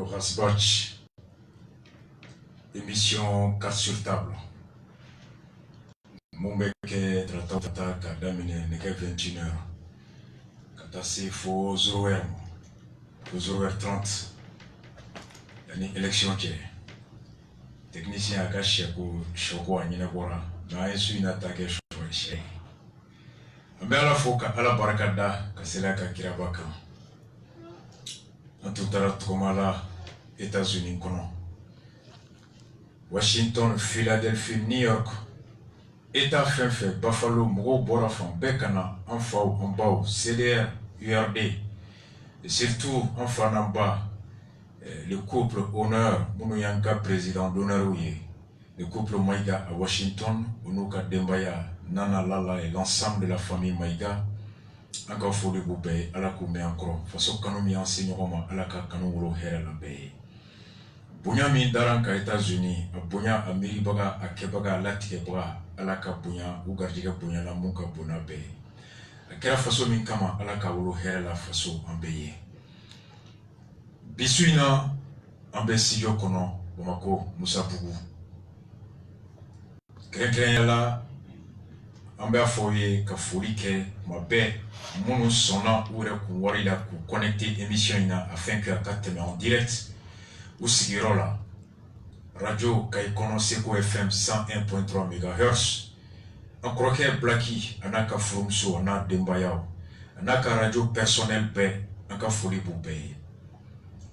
Rasbach, émission 4 sur table. Mon mec est tratata kadamine neke 21h. Kata c'est faux 0h. 0h30. Yani élection qui est. Technicien a caché pour choco à Ninabora. Mais je suis une attaque choisi. Mais à la fois à la barakada, Kassela Kakirabaka. En tout cas, États-Unis, Washington, Philadelphie, New York, État fait Buffalo, Moro, Borafan, Bekana, Enfao, Ambao, CDR, URD, et surtout enfin en bas, le couple honneur, Mounoyanka, président d'honneur, le couple Maïga à Washington, Unuka Dembaya, Nana Lala et l'ensemble de la famille Maïga. Encore faut le boubé, à la coumé encore, façon kanomi enseignement à la kanoulo hera la baye. Bunya mi daranka États-Unis, a bunya a miribaga, a kebaga, latikebaga, à la kabunya, ou gardiga bunya la munka buna baye. A kera façon min kama, à la kawolo hera la façon en baye. Bisuina, en besiyo kono, Bamako, Musabugu. Kren la, an b'a fɔ ye ka foli kɛ tuma bɛɛ minnu sɔnna u yɛrɛ k'u wari la k'u connecter émission in na afin que a ka tɛmɛ en direct u sigiyɔrɔ la radio Kayi kɔnɔ Seko FM 101.3 MHz an kɔrɔkɛ Blaki a n'a ka furumuso a n'a denbayaw a n'a ka radio personnel bɛɛ an ka foli b'u bɛɛ ye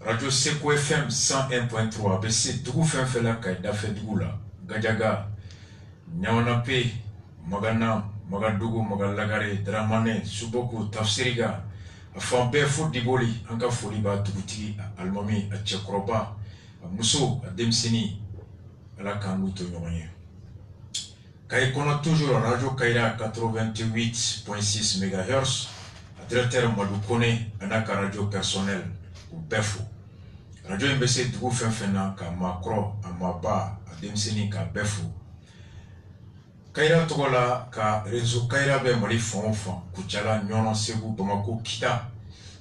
radio Seko FM 101.3 a bɛ se dugu fɛn fɛn la Kayi dafɛ dugu la Gajaga Ɲamanape Magana, Magadugu, Magalagare, Dramane, Suboku, Tafsiriga, a fan bɛɛ fo Diboli, an ka foli b'a dugutigi, a alimami, a cɛkɔrɔba, a muso, a denmisɛnnin, Ala k'an n'u to ɲɔgɔn ye. Kayi kɔnɔ toujours radio Kayira 88.6 MHz, a directeur Madou Kone, a n'a ka radio personnel, u bɛɛ fo. Radio in bɛ se dugu fɛn fɛn na, ka maakɔrɔ, a maaba, a denmisɛnnin k'a bɛɛ fo. Kayira tɔgɔ la ka réseau Kayira bɛ Mali fan o fan Kucala Ɲɔnɔ Segu Bamako Kita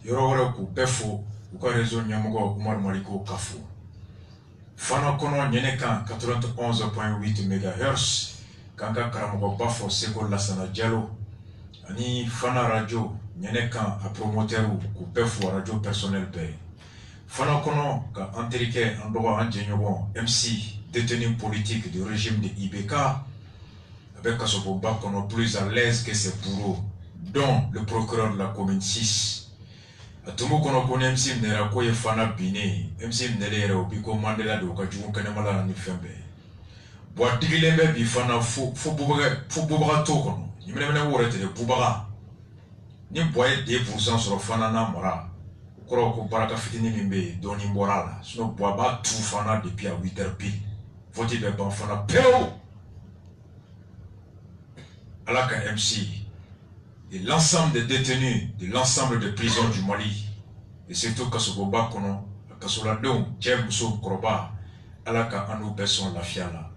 yɔrɔ wɛrɛw k'u bɛɛ fo u ka réseau ɲɛmɔgɔ Umaru Maliko ka fo Fana kɔnɔ Ɲɛnɛkan 91.8 MHz k'an ka karamɔgɔba fɔ Seko Lasana Diallo ani Fana radio Ɲɛnɛkan a promoteur k'u bɛɛ fo radio personnel bɛɛ Fana kɔnɔ ka an terikɛ an dɔgɔ an jɛɲɔgɔn MC détenu politique du régime de IBK avec Kasoboba plus à l'aise que ses bourreaux, dont le procureur de la commune 6. A Tumu kono kone MC Mnera koye fana bine, MC Mnera obiko Mandela de Okajun Kanemala ni fembe. Boa digilembe bi fana fo bubara to kono. Yimene worete de bubara. Ni boye 2% sur fana na mara. Koro ko baraka fitini mimbe doni morala. Sino boa ba tout fana depuis à 8h pile. Faut-il be ban fana peo. Alaka MC et l'ensemble des détenus de l'ensemble des prisons du Mali et surtout Kasoboba Kono, Kasoladon, Djemso Kroba, Alaka Anou Besson Lafiala,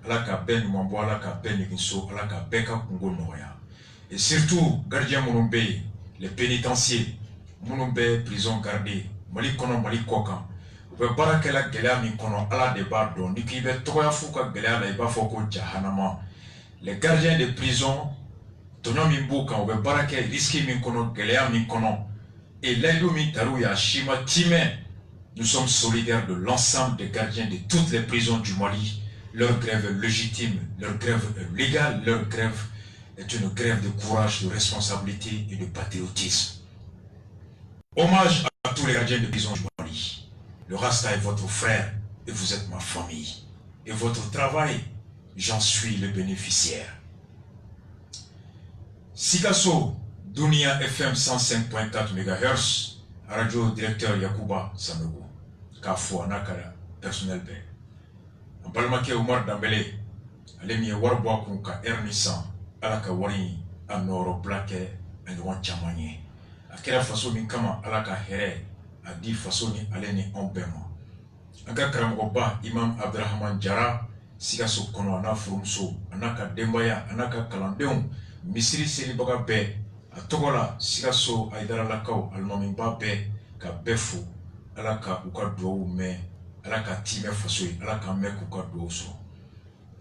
Alaka Ben Mambo, Alaka Ben Ginso, Alaka Beka Kungo Noya et surtout gardien Monombe, les pénitenciers, Monombe, prison gardée, Mali Kono, Mali Kokan, Ube Barakela Gelea Mi Kono, Ala de Bardo, Nikibe Toya Fuka Gelea La Iba Foko Jahanama. Les gardiens de prison, Tonyo Mimboka, Obe Barake, Riski Minkono, Gelea Minkono, et Laido Mintarouya, Shima Time, nous sommes solidaires de l'ensemble des gardiens de toutes les prisons du Mali. Leur grève est légitime, leur grève est légale, leur grève est une grève de courage, de responsabilité et de patriotisme. Hommage à tous les gardiens de prison du Mali. Le Rasta est votre frère et vous êtes ma famille. Et votre travail, j'en suis le bénéficiaire. Sikasso, Dunia FM 105.4 MHz, radio directeur Yakuba Sanogo, Kafou Anakara, personnel B. En Palmake Omar Dambele, Alemi Warboakou ka Ernisan, Alaka Wari, Anoro Blake, Anouan Chamanye. Akera façon Minkama Alaka Here, Adi façon ni Aleni Ombema. Aka Karamoba, Imam Abdrahman Jara, Sikasso kono ana furumso anaka dembaya anaka kalandeon misiri selibaga be atogola Sikasso aidara lakaw almamimba be ka befu ala ka u ka duwawu mɛn ala ka timɛ faso ye ala k'an mɛn k'u ka duwawu sɔrɔ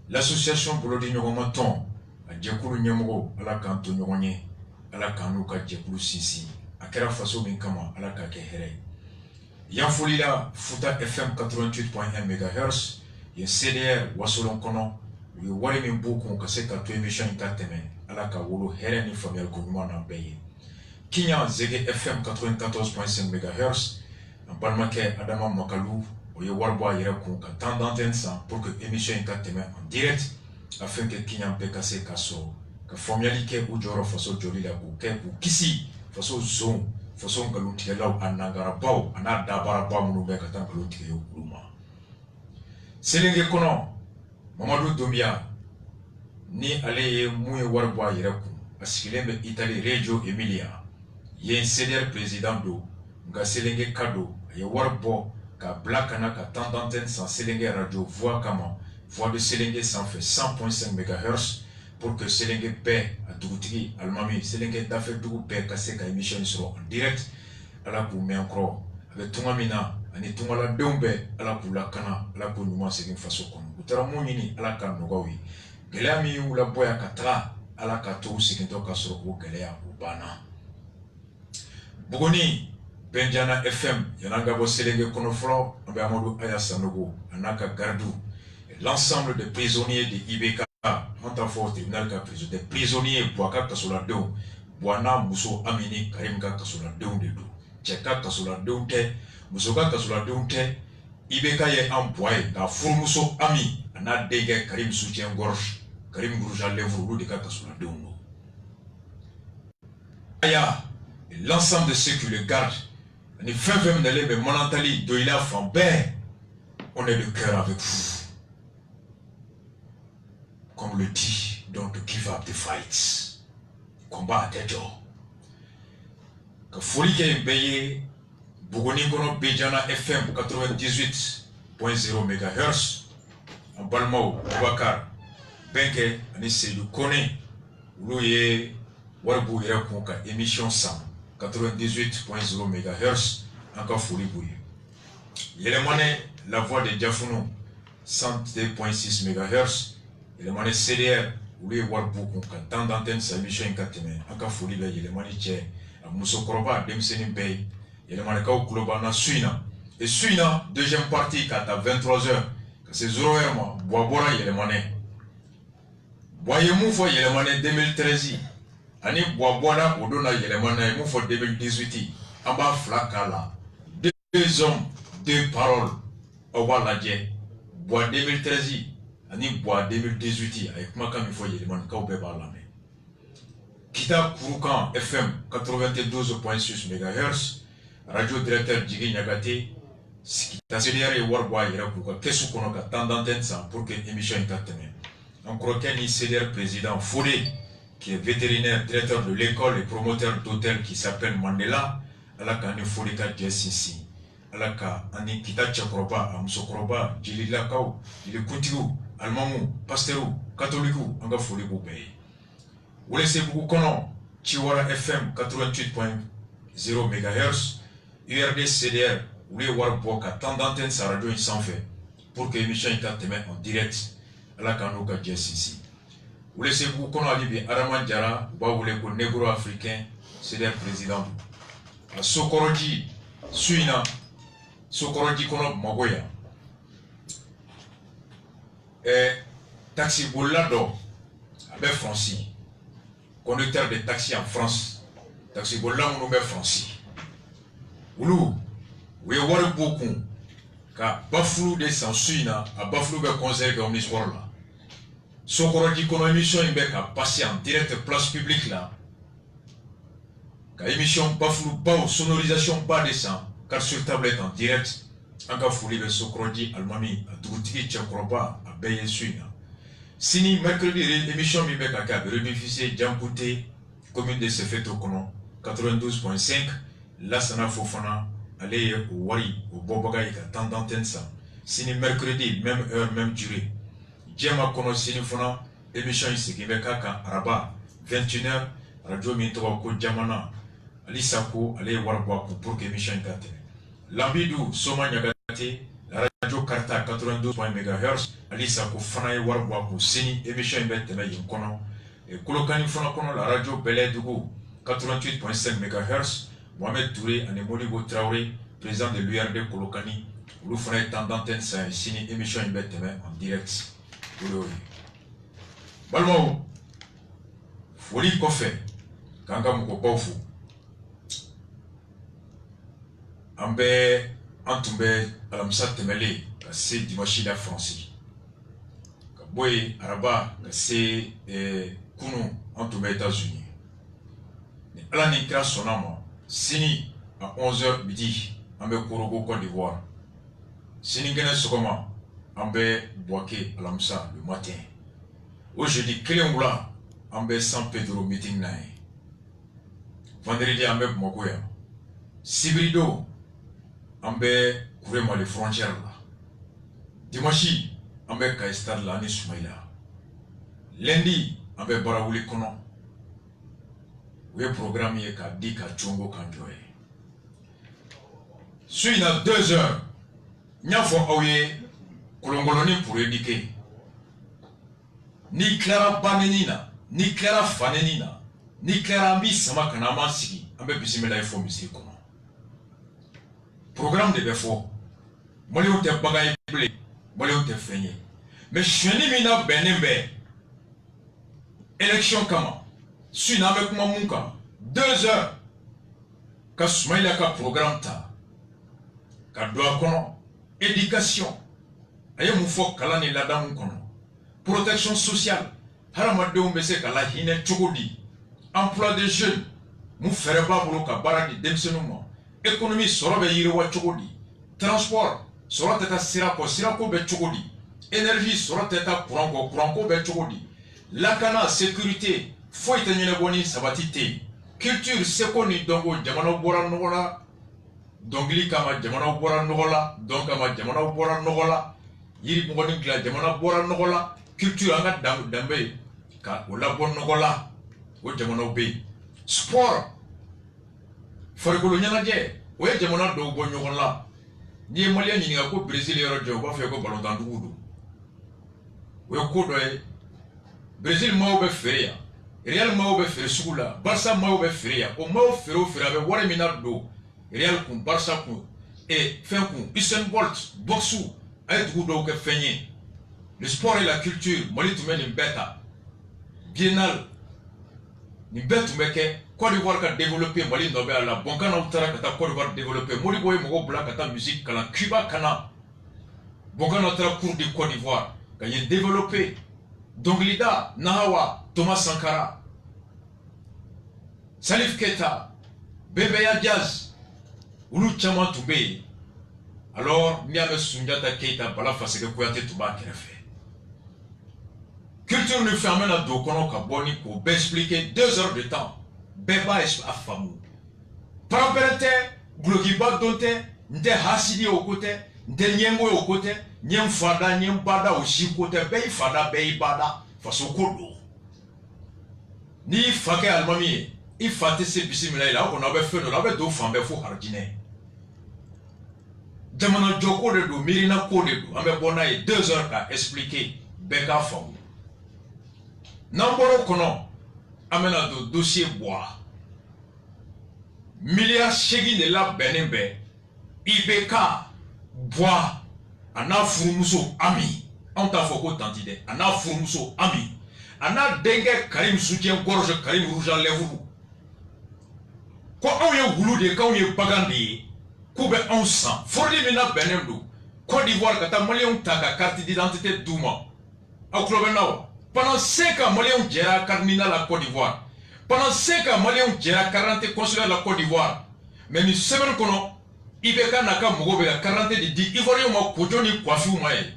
l'association bolodi ɲɔgɔnma tɔn a jɛkulu ɲɛmɔgɔ ala k'an to ɲɔgɔn ye ala k'an n'u ka jɛkulu sinsin a kɛra faso min kama ala k'a kɛ hɛrɛ ye yan foli la Futa FM 88.1 MHz ye CDR wasolon kɔnɔ u ye wari min b'u kun ka se ka to émission in ta tɛmɛ ala ka wolo hɛrɛ ni faamuyali ko ɲuman na bɛɛ ye Kiɲa Zege FM 94.5 MHz an balimakɛ Adama Makalu o ye wari bɔ a yɛrɛ kun ka temps d'antenne san pour que émission in ka tɛmɛ en direct afin que Kiɲa bɛɛ ka se ka sɔrɔ ka faamuyali kɛ u jɔyɔrɔ faso jɔli la k'u kɛ k'u kisi faso zon faso nkalontigɛlaw a nangarabaw a n'a dabaaraba minnu bɛ ka taa nkalon tigɛ olu ma Selenge kɔnɔ Mamadu Doumbia ni ale ye mun ye wari bɔ a yɛrɛ kun a sigilen bɛ Italie Reggio Emilia yen CDR président do nka Selenge ka do a ye wari bɔ ka bila kana ka temps d'antenne san Selenge radio voix kama voix de Selenge sanfɛ 100.5 MHz pour que Selenge bɛɛ a dugutigi alimami Selenge dafɛ dugu bɛɛ ka se ka émission sɔrɔ en direct ala k'u mɛn kɔrɔ a bɛ tunga min na ani tungaladenw bɛɛ ala k'u lakana ala k'u ɲuman segin faso kɔnɔ u taara mun ɲini ala ka nɔgɔw ye gɛlɛya min y'u labɔ yan ka taga ala ka to u segintɔ ka sɔrɔ o gɛlɛya o banna Buguni Benjana FM y'an ka bɔ Selenge kɔnɔ fɔlɔ an bɛ Amadu Aya Sanogo a n'a ka garde l'ensemble des prisonniers de IBK an t'a fɔ au tribunal ka prison des prisonniers Buwa ka kasoladenw Buwa n'a muso Amini Karim ka kasoladenw de don cɛ ka kasoladenw tɛ muso ka kasoladenw tɛ IBK ye an Buwa ye k'a furumuso Ami a n'a denkɛ Karim soutien gorge Karim Gourouja Lèvre olu de ka kasoladenw don aya l'ensemble de ceux qui le gardent ni fɛn fɛn minɛlen bɛ Manantali Doila fan bɛɛ on est de cœur avec vous comme le dit don't give up the fight combat à tɛ jɔ ka foli kɛ yen bɛɛ ye Buguni kɔnɔ Benjana FM 98.0 MHz an balimaw Bubakar Bɛnkɛ ani Seydou Kone olu ye wari b'u yɛrɛ kun ka émission san 98.0 MHz an ka foli b'u ye Yɛlɛmane la voix de Diafunu 102.6 MHz Yɛlɛmane CDR olu ye wari b'u kun ka temps d'antenne sa émission in ka tɛmɛ an ka foli bɛ Yɛlɛmane cɛ a musokɔrɔba denmisɛnnin bɛɛ ye Yɛlɛmanekaw kulo b'an su in na et su in na deuxième partie k'a ta 23h ka se 0h ma Buwa bɔra Yɛlɛmane Buwa ye mun fɔ Yɛlɛmane 2013 ani Buwa bɔra o don na Yɛlɛmane ye mun fɔ 2018 an b'a fila k'a la deux hommes deux paroles aw b'a lajɛ Buwa 2013 ani Buwa 2018 a ye kumakan min fɔ Yɛlɛmanekaw bɛɛ b'a lamɛn Kita Kurukan FM 92.6 MHz radio directeur Djigui Niakate Kita CDR ye wari bɔ a yɛrɛ k'u ka kɛsu kɔnɔ ka temps d'antenne san pour que émission in ka tɛmɛ an kɔrɔkɛ ni CDR président Fodé qui est vétérinaire directeur de l'école et promoteur d'hôtel qui s'appelle Mandela ala ka ni Fodé ka jɛ sinsin ala ka ani Kita cɛkɔrɔba a musokɔrɔba jelilakaw jelikuntigiw alimamu pasteur catholique an ka foli b'u bɛɛ ye Welesebugu kɔnɔ Chiwara FM 88.0 MHz URD CDR olu ye wari bɔ ka temps d'antenne sa radio in sanfɛ pour que émission in ka tɛmɛ en direct ala ka n'u ka jɛ sinsin Welesebugu kɔnɔ hali bi Adama Jara u b'a wele ko négro africain CDR président a Sokɔrɔji su in na Sokɔrɔji kɔnɔ Bamakɔ yan taxibolila dɔ a bɛ Faransi conducteur de taxi en France taxibolila minnu bɛ Faransi olu u ye wari b'u kun ka Bafulu de san su in na a Bafulu bɛ conseil kɛ omnisport la Sokɔrɔji kɔnɔ émission in bɛ ka passer en direct place publique la ka émission Bafulu baw sonorisation ba de san carte sur tablette en direct an ka foli bɛ Sokɔrɔji alimami a dugutigi cɛkɔrɔba a bɛɛ ye su in na sini mercredi émission min bɛ ka kɛ a bɛ rediffuser Diankounté commune de Sefeto kɔnɔ 92.5 Lassana Fofana ale ye o wari o bɔbaga ye ka temps d'antenne san sini mercredi même heure même durée Diema kɔnɔ sini fana émission in segin bɛ k'a kan araba 21h radio min tɔgɔ ko Jamana Ali Sako ale ye wari bɔ a kun pour que émission in ka tɛmɛ Lambidou Soma Nyagate, la radio Karta 92 MHz, Alisa Kofana Warboa pour Sini, émission Betema Yonkono, et Kolokani Fonakono, la radio Belé Dougou 88.5 MHz, Mohamed Touré, Anemoligo Traoré, président de l'URD Kolokani, Loufana Tendantene Sini, émission Betema en direct. Balmo, Foli Kofe, Kanga Mokopofu. Ambe Antumbe Alamsa Temele, c'est Dimashi la France. Kaboy Araba, c'est Kounou Antumbe États-Unis. Ala Nikra Sonama, Sini à 11h midi, Ambe Korogo Côte d'Ivoire. Sini Gene Sokoma, Ambe Boake Alamsa le matin. Aujourd'hui, Kélémoula, Ambe San Pedro meeting nae. Vendredi Ambe Mokoya. Sibrido. Ambe Kourema les frontières là. Dimanche, Ambe Kaistar là, ni Soumaïla. Lundi, Ambe Baraouli Kono. Ouye programme yé ka di ka chongo kanjoye. Suis na 2 heures. Nyafo aouye Kolongoloni pour éduquer. Ni Clara Banenina, ni Clara Fanenina, ni Clara Ambi Sama Kanama Sigi. Ambe Bisimela Ifo Musique Kono. Programme de défaut. Moi, je te bagaille blé. Moi, je te feigné. Mais je suis mina benembe. Élection comment? Suis na avec moi munka. 2 heures. Ka Soumaïla ka programme ta. Ka doa kono. Éducation. Aye moufo kalani ladam kono. Protection sociale. Haramade umbese kala hine chokodi. Emploi des jeunes. Mou fere ba bolo ka baradi demsenuma. Économie sorobe yiriwa chokodi. Transport soro teta sirako be chokodi. Énergie soro teta kuranko be chokodi. Lakana sécurité foi tenye boni sabatite. Culture seko ni dongo jamano bora nogola. Dongli kama jamano bora nogola. Don kama jamano bora nogola. Yiri bongoni gla jamano bora nogola. Culture anga dambe ka ola bon nogola. O jamano be. Sport farikolo nyanaje oye jamana do bo nyogon la ni malien ni nga ko Brésil yoro jo ba fe ko ballon dans dugudu oye ko do e Brésil ma be feria Real ma be fer sugula Barça ma be feria o ma fero fera be wore minar do Real kun Barça kun et fin kun Usain Bolt boxu ay dugudu ko fenye le sport et la culture mali tu meni beta biennal ni betu meke Côte d'Ivoire a développé Mali Nobel à la Bonkana Outara Kata Côte d'Ivoire développé Moriboy Mogo Blanc Kata musique Kala Cuba Kana Bonkana Outara cours de Côte d'Ivoire quand il est développé Donglida Nahawa Thomas Sankara Salif Keita Bebeya Diaz Oulu Chama Toubé alors Niame Sundiata Keita Bala Faseke Kouyaté Touba Kerefe culture nous ferme la dokono ka boni pour expliquer 2 heures de temps beba es afamu paraperete blogiba donte nde hasidi au côté nde nyengo au côté nyem fada nyem bada aussi côté bei fada bei bada faso kodo ni fake almami il fate se bisimila là on avait fait on avait do fambe fo hardine jamana joko de do mirina ko de do ambe bona e 2 heures ka expliquer beka famu Namboro kono amena do dossier bois milliard shegi de la benembe IBK bois ana furumuso ami on t'a foko tantide ana furumuso ami ana denge Karim soutien gorge Karim rouge en lèvres ko on ye wulu de ka on ye bagandi ko be on sang fordi mina benemdo Côte d'Ivoire kata malien taka carte d'identité douma aklobenawa. Pendant 5 ans, Maliens gèrent cardinal la Côte d'Ivoire. Pendant 5 ans, Maliens gèrent 40 consulaires la Côte d'Ivoire. Mais une semaine qu'on a, Ibeka Naka Mogobe, 40 de dit, Ivoirien m'a kodjoni coiffé ou maël.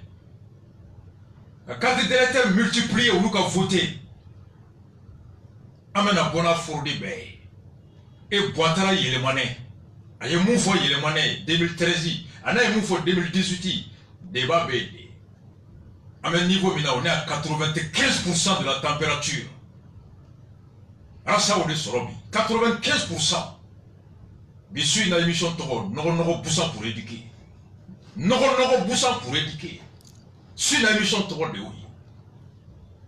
La carte d'électeur multipliée ou nous qu'a voté. Amena Bona Fourdi Bay. Et Boitara Yelemane. Aye Moufo Yelemane, 2013. Anaye Moufo 2018. Débat BD. À un niveau mina, on est à 95% de la température. Alors ça, on est sur 95%. Bisu une émission toro, non boussant pour éduquer. Non boussant pour éduquer. Sur une émission toro de oui.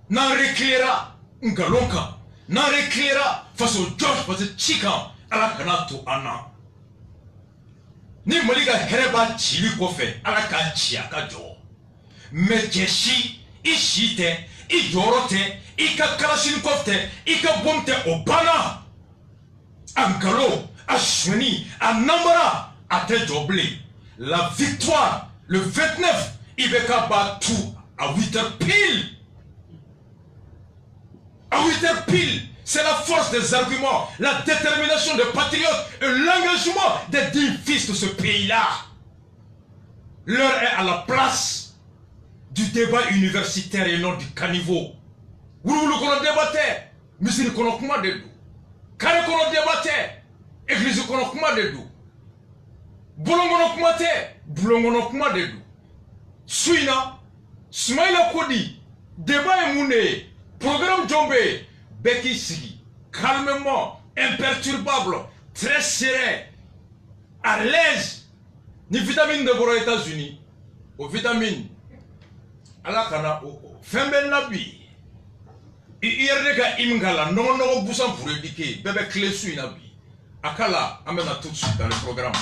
N'en réclaira, n'galonka. N'en réclaira face au George parce que chikan à la kanato ana. Ni moliga hereba chili kofe à la kanchi akajo. Mais jeshi, ishite, idorote, ika kalashnikov te, ika bomte obana. Angalo, Ashmeni, Anambra, a été doublé. La victoire, le 29, Ibeka bat tout à 8h pile. À 8h pile, c'est la force des arguments, la détermination des patriotes et l'engagement des 10 fils de ce pays-là. L'heure est à la place du débat universitaire et non du caniveau. Vous le débattez, mais c'est le connaissement de nous. Kare kono debate, église kono kuma dedu. Bulongono kuma te, bulongono kuma dedu. Suina, Smaila Kodi, débat mouné, programme Djombe, Beki Sigi, calmement, imperturbable, très serein, à l'aise. Ni vitamine de aux États-Unis, aux vitamines, à la cana, fembe nabi. Iyerdeka imngala non bousan pour éduquer bébé clé sur une abi akala amena tout de suite dans le programme.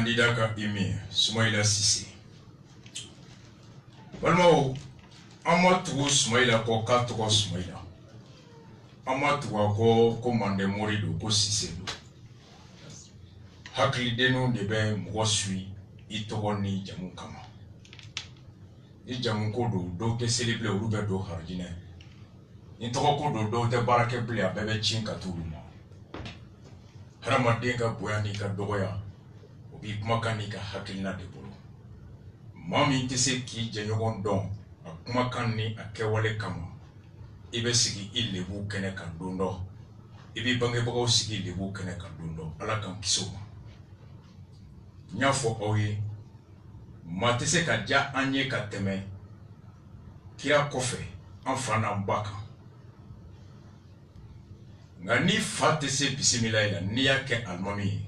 candidat ka émir Soumaïla Cissé. Balmao amatu Soumaïla ko katoko Soumaïla. Amatu ko commande Morido ko Cissé do. Hakli denu de be mo sui itogoni jamu kama. Ni jamu ko do ke célébrer ou be do harjine. Ni to ko do te barake ble abebe chinka tuluma. Haramaden ka boyani ka dogoya. Obi kumakan ni ka hakilina de bolo. Mami te se ki janyogon don a kumakan ni a kewale kama. Ibe sigi illebu kene kan dondo. Ibi bange bagaw sigi illebu kene kan dondo. Ala kan kisoma. Nyafo oye. Ma te se ka ja anye ka teme. Kira kofe anfana mbaka. Nga ni fa te se bisimila ila ni ya ke almami.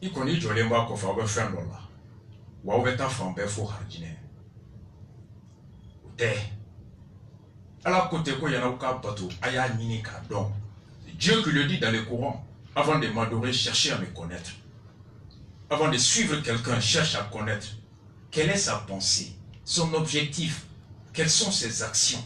Iko ni jole mba kofa obe fen dola. Wa obe ta fambe fo harjine. Ute. Ala kote ko yana uka bato aya nini ka don. Dieu qui le dit dans le Coran, avant de m'adorer, chercher à me connaître. Avant de suivre quelqu'un, cherche à connaître. Quelle est sa pensée, son objectif, quelles sont ses actions.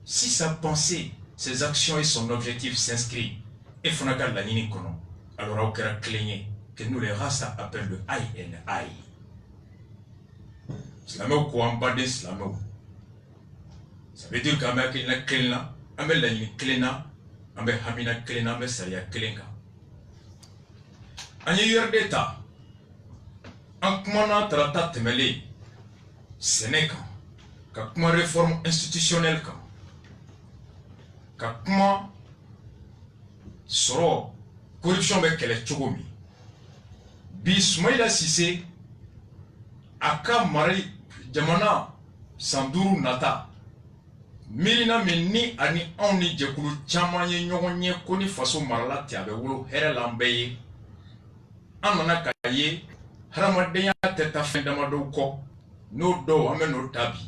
Si sa pensée, ses actions et son objectif s'inscrivent, et Fonaka Lanini Kono, alors au kera cligné, que nous les races appellent le INI. Slameo Kouamba de Slameo. Ça veut dire qu'à Amé Klena, Amé Lanini Klena, Amé Hamina Klena, Amé Saria Klenka. Agnès d'État, Ankmana Trata Temele, Sénégal, Kakuma réforme institutionnelle, Kakuma Soro, corruption avec les Tchogomi. Bismaïla Cissé, Aka Mari, Jamana, Sanduru Nata, Milina Meni, Ani Oni Jekulu, Chamanye, Nyonye, Koni Faso Marala, Tiabewulu, Herelambeye, Anana Kaye, Haramadenya Teta Fendamado Ko, no do, Ame no tabi,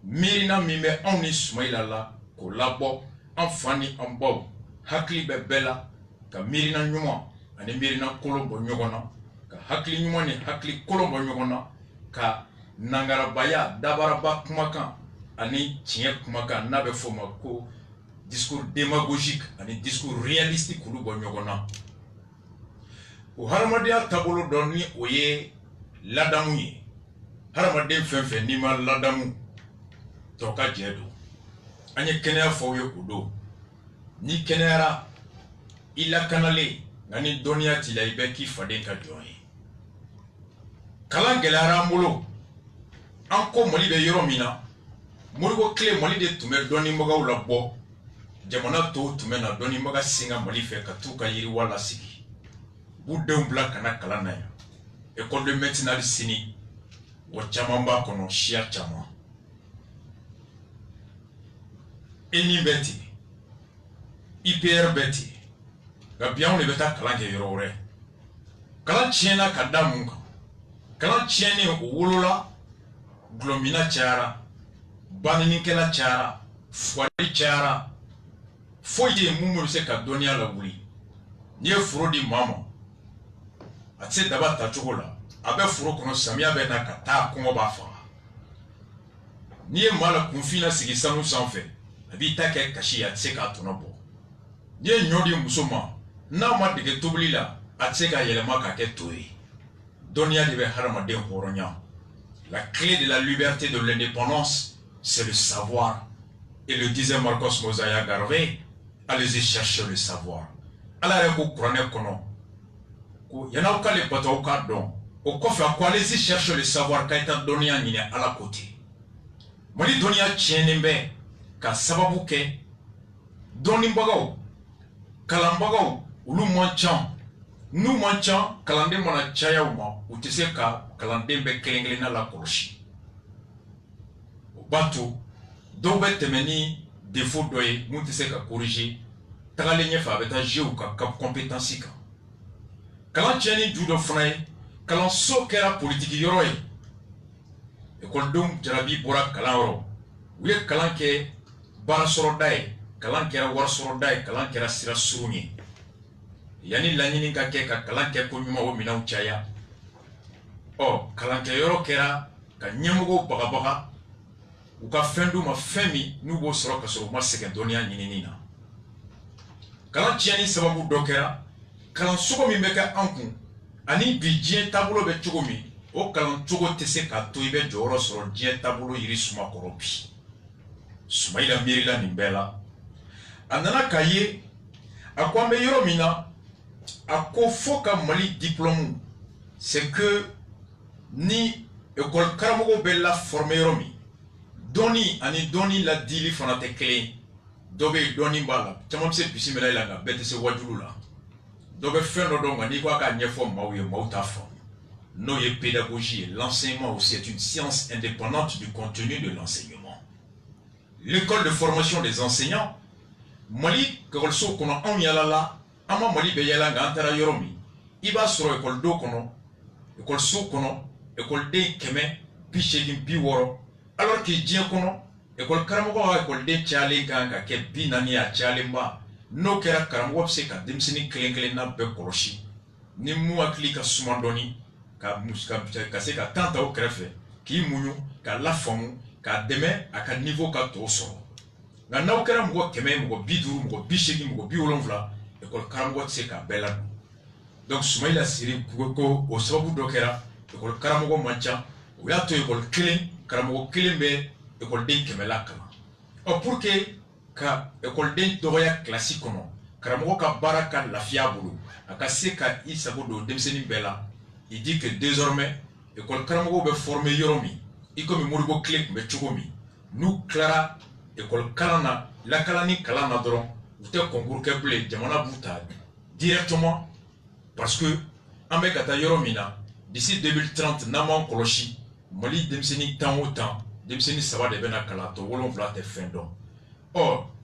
Milina Mime, Oni Smaila la, Kolabo, Anfani Ambo, Hakli Bebela, Ka Milina Nyuma, Ani Milina Kolombo Nyogona, Ka Hakli Nyuma ni Hakli Kolombo Nyogona, Ka Nangarabaya, Dabaraba Kumakan, Ani Tien Kumakan, Nabe Foma Ko, discours démagogique, Ani discours réalistique Kulubo Nyogona. O Haramadea Tabolo Doni Oye Ladamu ye. Haramadea Fenfe Nima Ladamu Toka Jedo. Anye Kenea Foye Kudo. Ni Kenera Ila Kanale, Nani Donia Tila Ibeki Fadeka Joye. Kalangelara Molo. Anko Moli de Yoromina. Murigo Kle Moli de Tume Doni Moga Ulabo. Jamana to Tume na Doni Moga Singa Moli Fe Katuka Yiri Wala Sigi. Boudin Black Kana Kalanaya. École de médecine Sini. Wachamamba Kono Shia Chama. Eni Betty. IPR Betty. Gabian le beta Kalange Yorore. Kalan Chiena Kadamunga. Kalan Chieni Wolola. Glomina Chara. Baninikela Chara. Fwadi Chara. Foye Mumu se Kadonia la Wuli. Nye Frodi Mama. Atse daba tachogola abe furo kono samia be na kata kongo ba fa niye mala kunfina sigi sanu sanfe abi take kashi atse ka tonobo niye nyodi musoma na ma dige toblila atse ka yelema ka ke toyi donia de be harama de horonya. La clé de la liberté de l'indépendance c'est le savoir, et le disait Marcos Mosaya Garvey, allez-y chercher le savoir. Ala reko kurane kono Yana uka le bato uka don. Au kofi a quoi les chercher le savoir kaita donia nine à la côté. Moni donia tienembe ka sababu ke doni mbagao kalambagao ulu manchan nu manchan kalande mana chaya uma utise ka kalande be kelengele na la koroshi. Bato dobe temeni défaut doye mutise ka corriger tagale nyefa beta jeu ka compétence ka. Quand Tchani Judo Frey, quand so kera politique yoroy, et quand donc Jarabi Bora Kalaro, oui, quand ke Barasorodae, quand kera Warsorodae, quand kera Sira Suruni, Yani Lanini Kake, quand ke Konuma Mina Uchaya, ɔ kalankɛyɔrɔ kɛra ka ɲɛmɔgɔw bagabaga u ka fɛn d'u ma fɛn min n'u b'o sɔrɔ ka sɔrɔ u ma sɛgɛn dɔnniya ɲinini na kalan tiɲɛni sababu dɔ kɛra kalan sogo min bɛ kɛ an kun ani bi diɲɛ taabolo bɛ cogo min o kalan cogo tɛ se k'a to i bɛ jɔyɔrɔ sɔrɔ diɲɛ taabolo yiri suma kɔrɔ bi Soumaïla miirila nin bɛɛ la a nana k'a ye a ko an bɛ yɔrɔ min na a ko fo ka Mali diplôme c'est que ni école karamɔgɔw bɛ la former yɔrɔ min dɔnni ani dɔnni la dili fana tɛ kelen dɔ bɛ yen dɔnni b'a la caman bɛ se bisimila i la nka bɛɛ tɛ se wajulu la dɔ bɛ fɛn dɔ dɔn nka n'i ko a k'a ɲɛfɔ maaw ye maaw t'a faamu n'o ye pédagogie ye l'enseignement aussi est une science indépendante du contenu de l'enseignement l'école de formation des enseignants Mali ekɔliso kɔnɔ anw yalala an ma Mali bɛ yala nka an taara yɔrɔ min i b'a sɔrɔ ekɔlidenw kɔnɔ ekɔliso kɔnɔ ekɔliden 160 alors que diɲɛ kɔnɔ ekɔli karamɔgɔ ka ekɔliden cayalen kan ka kɛ 40 a cayalenba n'o kɛra karamɔgɔ bɛ se ka denmisɛnnin kelen kelenna bɛɛ kɔlɔsi ni mun hakili ka suma dɔɔni ka se ka temps ta o kɛrɛfɛ k'i muɲu ka lafaamu k'a dɛmɛ a ka niveau ka tɔw sɔrɔ nka n'aw kɛra mɔgɔ 100 mɔgɔ 50 mɔgɔ 80 mɔgɔ 70 ekɔli karamɔgɔ tɛ se k'a bɛɛ ladon donc Soumaïla Siri ko o sababu dɔ kɛra ekɔli karamɔgɔ man ca o y'a to ekɔli kelen karamɔgɔ kelen bɛ ekɔliden 100 la kalan pour que ka ekɔliden dɔgɔya kilasi kɔnɔ karamɔgɔ ka baara ka lafiya bolo a ka se ka i sago don denmisɛnnin bɛɛ la il dit que désormais ekɔli karamɔgɔw bɛ former yɔrɔ min i komi Modibo tile tun bɛ cogo min n'u tilara ekɔli kalan na lakalani kalan na dɔrɔn u tɛ concours kɛ bilen jamana b'u ta directement parce que an bɛ ka taa yɔrɔ min na d'ici 2030 n'an m'an kɔlɔsi Mali denmisɛnnin tan o tan denmisɛnnin 3 de bɛna kalan tɔ 7 tɛ fɛn dɔn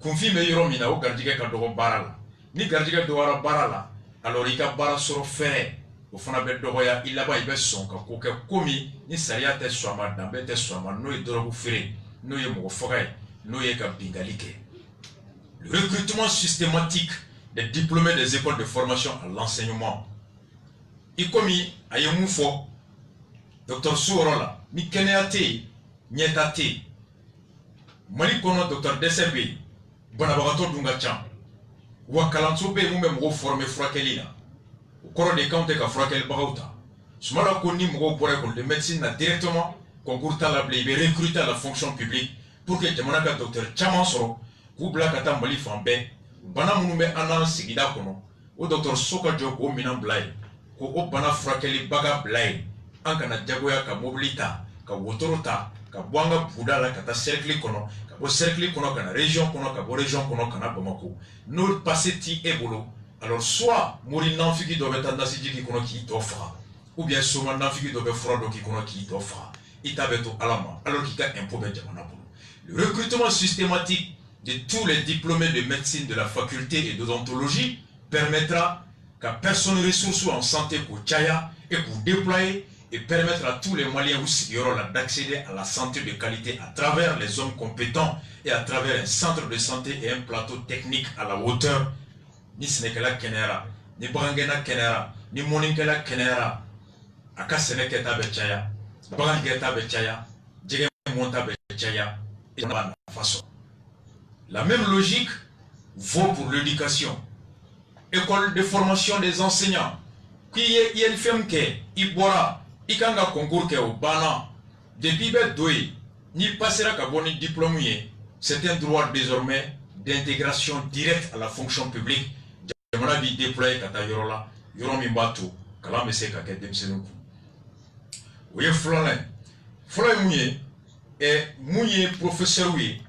kunfin bɛ yɔrɔ min na o garijɛgɛ ka dɔgɔ baara la ni garijɛgɛ dɔgɔyara baara la alors i ka baara sɔrɔ fɛrɛ o fana bɛ dɔgɔya i laban i bɛ sɔn ka ko kɛ komi ni sariya tɛ sɔn a ma danbe tɛ sɔn a ma n'o ye dɔrɔgu feere n'o ye mɔgɔ faga ye n'o ye ka bingali kɛ le recrutement systématique des diplômés des écoles de formation à l'enseignement i komi a ye mun fɔ dɔgɔtɔrɔso yɔrɔ la ni kɛnɛya tɛ yen ɲɛta tɛ yen Mali kɔnɔ docteur dɛsɛ bɛ yen banabagatɔ dun ka ca wa kalanso bɛ yen mun bɛ mɔgɔw former furakɛli la o kɔrɔ de k'anw tɛ ka furakɛlibagaw ta Soumaïla ko ni mɔgɔw bɔra école de médecine na directement concours t'a la bilen i bɛ recruter à la fonction publique pour que jamana ka docteur caman sɔrɔ k'u bila ka taa Mali fan bɛɛ bana minnu bɛ an n'an sigida kɔnɔ o dɔgɔtɔrɔso ka jɔ k'o minɛn bila yen k'o bana furakɛlibaga bila yen an kana jagoya ka mobili ta ka wotoro ta ka bɔ an ka buguda la ka taa cercle kɔnɔ ka bɔ cercle kɔnɔ ka na région kɔnɔ ka bɔ région kɔnɔ ka na Bamako n'o passé ti e bolo alors soit mori nanfigi dɔ bɛ taa nasijigi kɔnɔ k'i tɔ faga ou bien soma nanfigi dɔ bɛ fura dɔ k'i kɔnɔ k'i tɔ faga i ta bɛ to Ala ma alors k'i ka impôt bɛ jamana bolo le recrutement systématique de tous les diplômés de médecine de la faculté et d'odontologie permettra qu'à personne ressource en santé pour Tchaya et pour déployer et permettre à tous les Maliens d'accéder à la santé de qualité à travers les hommes compétents et à travers un centre de santé et un plateau technique à la hauteur. Ni Sénékala Kenera, ni Barangena Kenera, ni Moninkela Kenera, Aka Sénéketa Bechaya, Barangeta Bechaya, Djege Monta Bechaya, et la façon. La même logique vaut pour l'éducation. École de formation des enseignants. Qui est ILFM ke, Ibora, Ikanga concours ke au Bana, depuis Bedoué, ni passera qu'à bon diplôme, c'est un droit désormais d'intégration directe à la fonction publique. Jamana bi déployer kata yorola, yoromi bato, kala mese ka ke demsenuku. Oye florent. Florent mouye, et mouye professeur oui,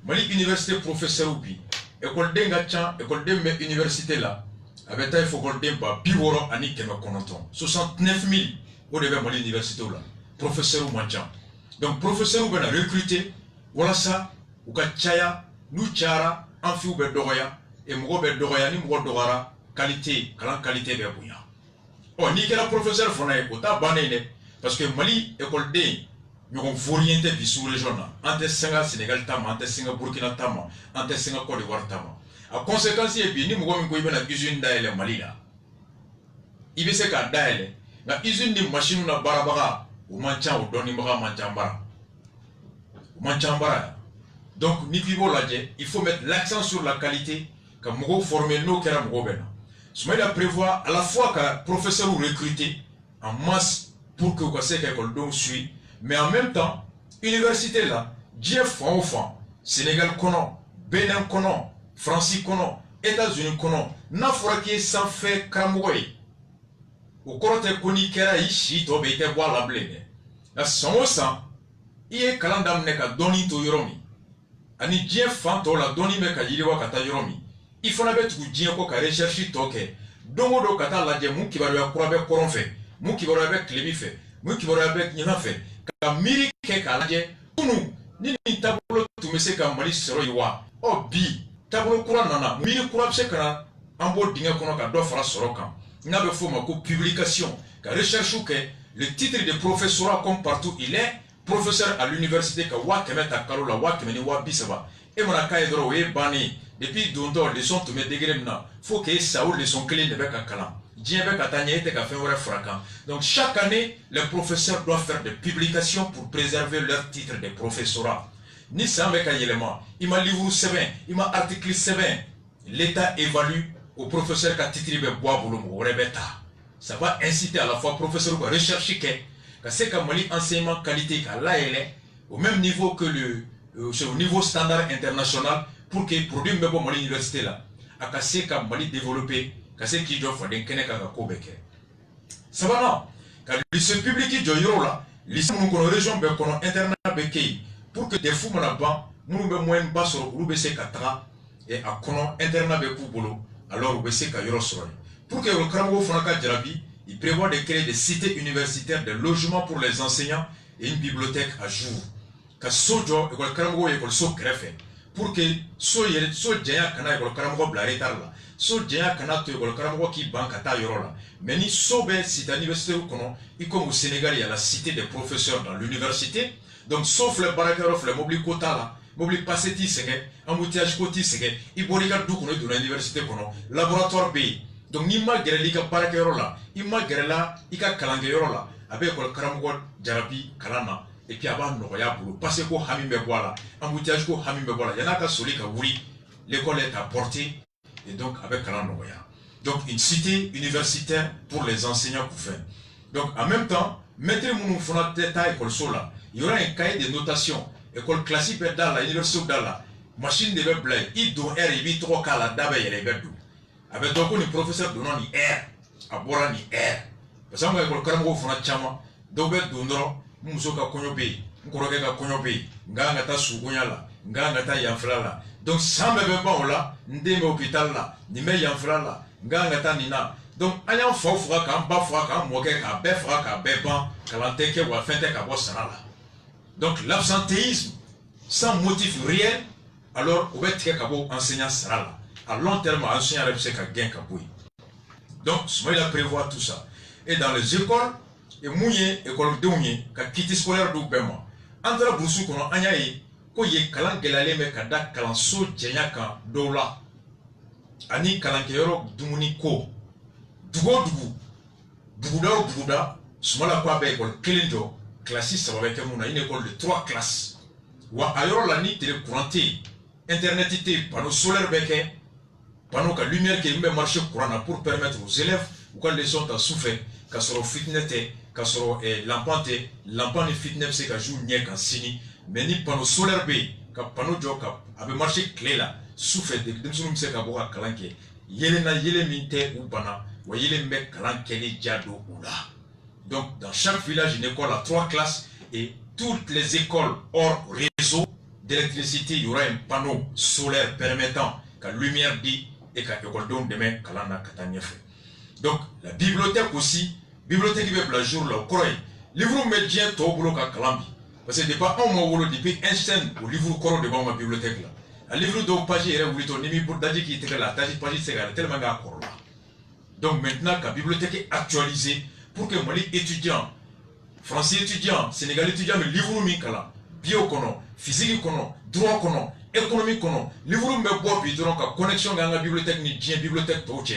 Mali université professeur oui. École denga chan, école dembe université là, avec ta école demba biworo ani keme konoton. 69 000 au début Mali université là, professeur ou manchan. Donc professeur ou ben a recruté, voilà ça, ou ka chaya, nous chara, amphi ou ben dogoya, et mougo ben dogoya ni mougo dogara, qualité, kalan qualité ben bouya. Oh, ni que la professeur fonaye, ou ta banene, parce que Mali école de nous avons orienté vers sous région entre Sénégal tama, entre Burkina tama, entre Côte d'Ivoire tama. A conséquence et bien ni mougo mingo ibena usine d'aile Mali là. Ibe se ka d'aile, na usine ni machine na barabaga o mancha o doni baga manchambara. Donc ni pibo ladje, il faut mettre l'accent sur la qualité que mogo former no kera mogo bena. Soumaïla prévoit à la fois que professeur ou recruter en masse pour que vous que l'école donc suit, mais en même temps université là, Dieu fan fan, Sénégal kono, Bénin kono, France kono, États-Unis kono, na fora qui sans fait kamogoy. Au korote koni kera ishi to be te bois la blene. Na son sang, iye kalandam ne ka doni to yoromi. Ani Dieu fan to la doni me ka yiriwa kata yoromi. Il faut la mettre pour ka recherche toke. Dongo do kata la je mu kibaru ya kurabe koronfe, mu kibaru ya be klebife, mu kibaru ya be nyimafe. Ka miri ke ka la je tunu ni tablo tu mese ka mali sero yiwa. O bi tablo kura nana miri kura se kana ambo dinga kono ka do fara soro kan. Na be fo ma ko publication ka recherche ke le titre de professorat comme partout il est professeur à l'université ka wa kemeta kalola wa kemeni wa bisaba. Et mon accueil de bani depuis dondo leçon to me degré na faut que ça ou leçon clé de bec à kalam dien bec à tanier te ka fait vrai fracas. Donc chaque année les professeurs doivent faire des publications pour préserver leur titre de professorat. Ni ça avec un élément il m'a livre 7 il m'a article 7 l'état évalue au professeur qui titre be bois boulot rebeta. Ça va inciter à la fois professeur à rechercher que c'est comme enseignement qualité qu'à là elle est au même niveau que au niveau standard international pour que produit même bon l'université là à casser comme Mali développer casser qui doit faire des kene kaka kobeke ça va non quand le lycée public qui joyro là lycée nous connaît région be kono internat bekei pour que des fous manaban nous be moins bas sur le BC 4 et à kono internat be pour bolo alors BC ka yoro soro pour que le Kramgo Fonaka Djarabi il prévoit de créer des cités universitaires, des logements pour les enseignants et une bibliothèque à jour. Que sojo école Kramgo école so greffe pour que so djaya kana école Kramgo blareta là so djaya kana to école Kramgo qui banque ta yoro là mais ni sobe cité université ou kono y comme au Sénégal il y a la cité des professeurs dans l'université donc sauf le barakerof le mobili kota là mobili passeti sege embouteillage koti sege i boriga du kono de l'université kono laboratoire B. Donc ni ma gere lika barake yoro la i ma gere la i ka kalange yoro la abe école Kramgo Djarabi kalana et puis aba noya bulu parce que hami be bola embouteillage ko hami be bola yana ka soli ka wuri l'école est à portée et donc avec kalana noya donc une cité universitaire pour les enseignants pour faire donc en même temps mettre mon fona teta école sola il y aura un cahier de notation école classique dans la université dans la machine de blé il do r et 3 kala dabe yele bedu avec donc le professeur donnant ni R à boire ni R parce que moi école Kramgo fona chama dobe dondro muso ka konyo be nkoroke ka konyo be nga ngata sugunya la nga ngata yanfla la donc sans bébé bon là ndeme hôpital là ni me yanfla la nga ngata nina donc ayan fo fura ka ba fura ka moke ka be fura ka be ban kalante ke wa fente ka bo sala donc l'absentéisme sans motif réel alors au bet ke ka bo enseignant sala à long terme enseignant rep se ka gain ka boui donc il a prévoir tout ça et dans les écoles et mouillé école de mouillé ka kiti scolaire du bema entre busu kono anyaye ko ye kalan gelale me kada kalan so jenya kan dola ani kalan ke yoro dumuni ko dugo buguda sumala kwa be école kelinjo classe ça va avec une école de 3 classes wa ayoro la ni télé couranté internetité panneau solaire beke panneau ka lumière qui me marché courant pour permettre aux élèves ou quand les sont à souffrir ka soro fitness ka soro lampante lampane fitness c'est ka jour nie kan sini mais ni panneau solaire be ka panneau joka avec marché clé là souffrir de dum se ka boka kalanke yele minte ou bana wa yele me kalanke ni jado oula donc dans chaque village une école à 3 classes et toutes les écoles hors réseau d'électricité il y aura un panneau solaire permettant que la lumière dit et que l'école donne demain kalana katanya fait. Donc la bibliothèque aussi, bibliothèque qui veut la jour là, croyez, livre médien to boulot ka kalambi. Parce que depuis un mois depuis Einstein au livre coro devant ma bibliothèque là. Un livre de page est voulu ton nimi pour daji qui était là, daji page c'est tellement ga coro là. Donc maintenant que la bibliothèque est actualisée pour que Mali étudiant, français étudiant, sénégalais étudiant mais livre mi kala, bio kono, physique kono, droit kono, économie kono, livre me bois puis donc connexion dans la bibliothèque ni bien bibliothèque toche.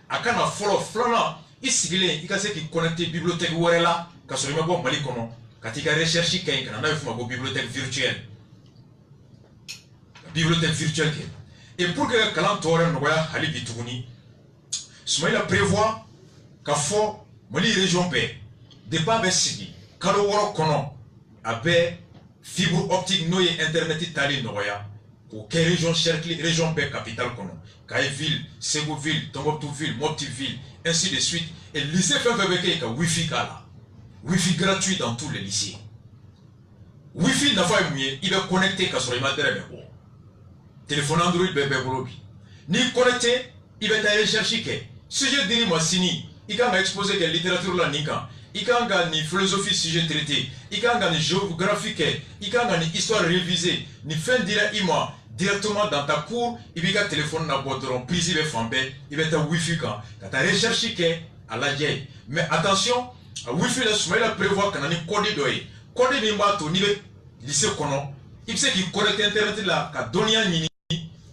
Akana follow flana isigile ikase ki connecter bibliothèque warela ka so bo mali kono katika recherche kay kana na fuma bo bibliothèque virtuelle ke et pour que kalan tore no ya hali bituguni Soumaïla prévoit qu'a fort mali région B de pas besigi kalo woro kono abe fibre optique noye internet tali noya ko ke région cercle région B capitale kono kay ville Ségoville Tombouctou-ville Mopti-ville ainsi de suite et lycée FFBK ka wifi kala wifi gratuit dans tous les lycées wifi na fa mieux il va connecter ka sur les matériels bon téléphone Android bébé bolobi ni connecté il va aller chercher que sujet diri moi sini il va exposer que littérature la nika il va ni philosophie sujet traité il va ni géographie il va ni histoire révisée ni fin dira ima directement dans ta cour il va téléphone na boîte prise il va famber il va ta wifi quand ta recherche que à la vieille mais attention wifi la Soumaïla prévoit qu'on a ni code nimba to ni lycée kono il sait qu'il connecte internet là ka donia ni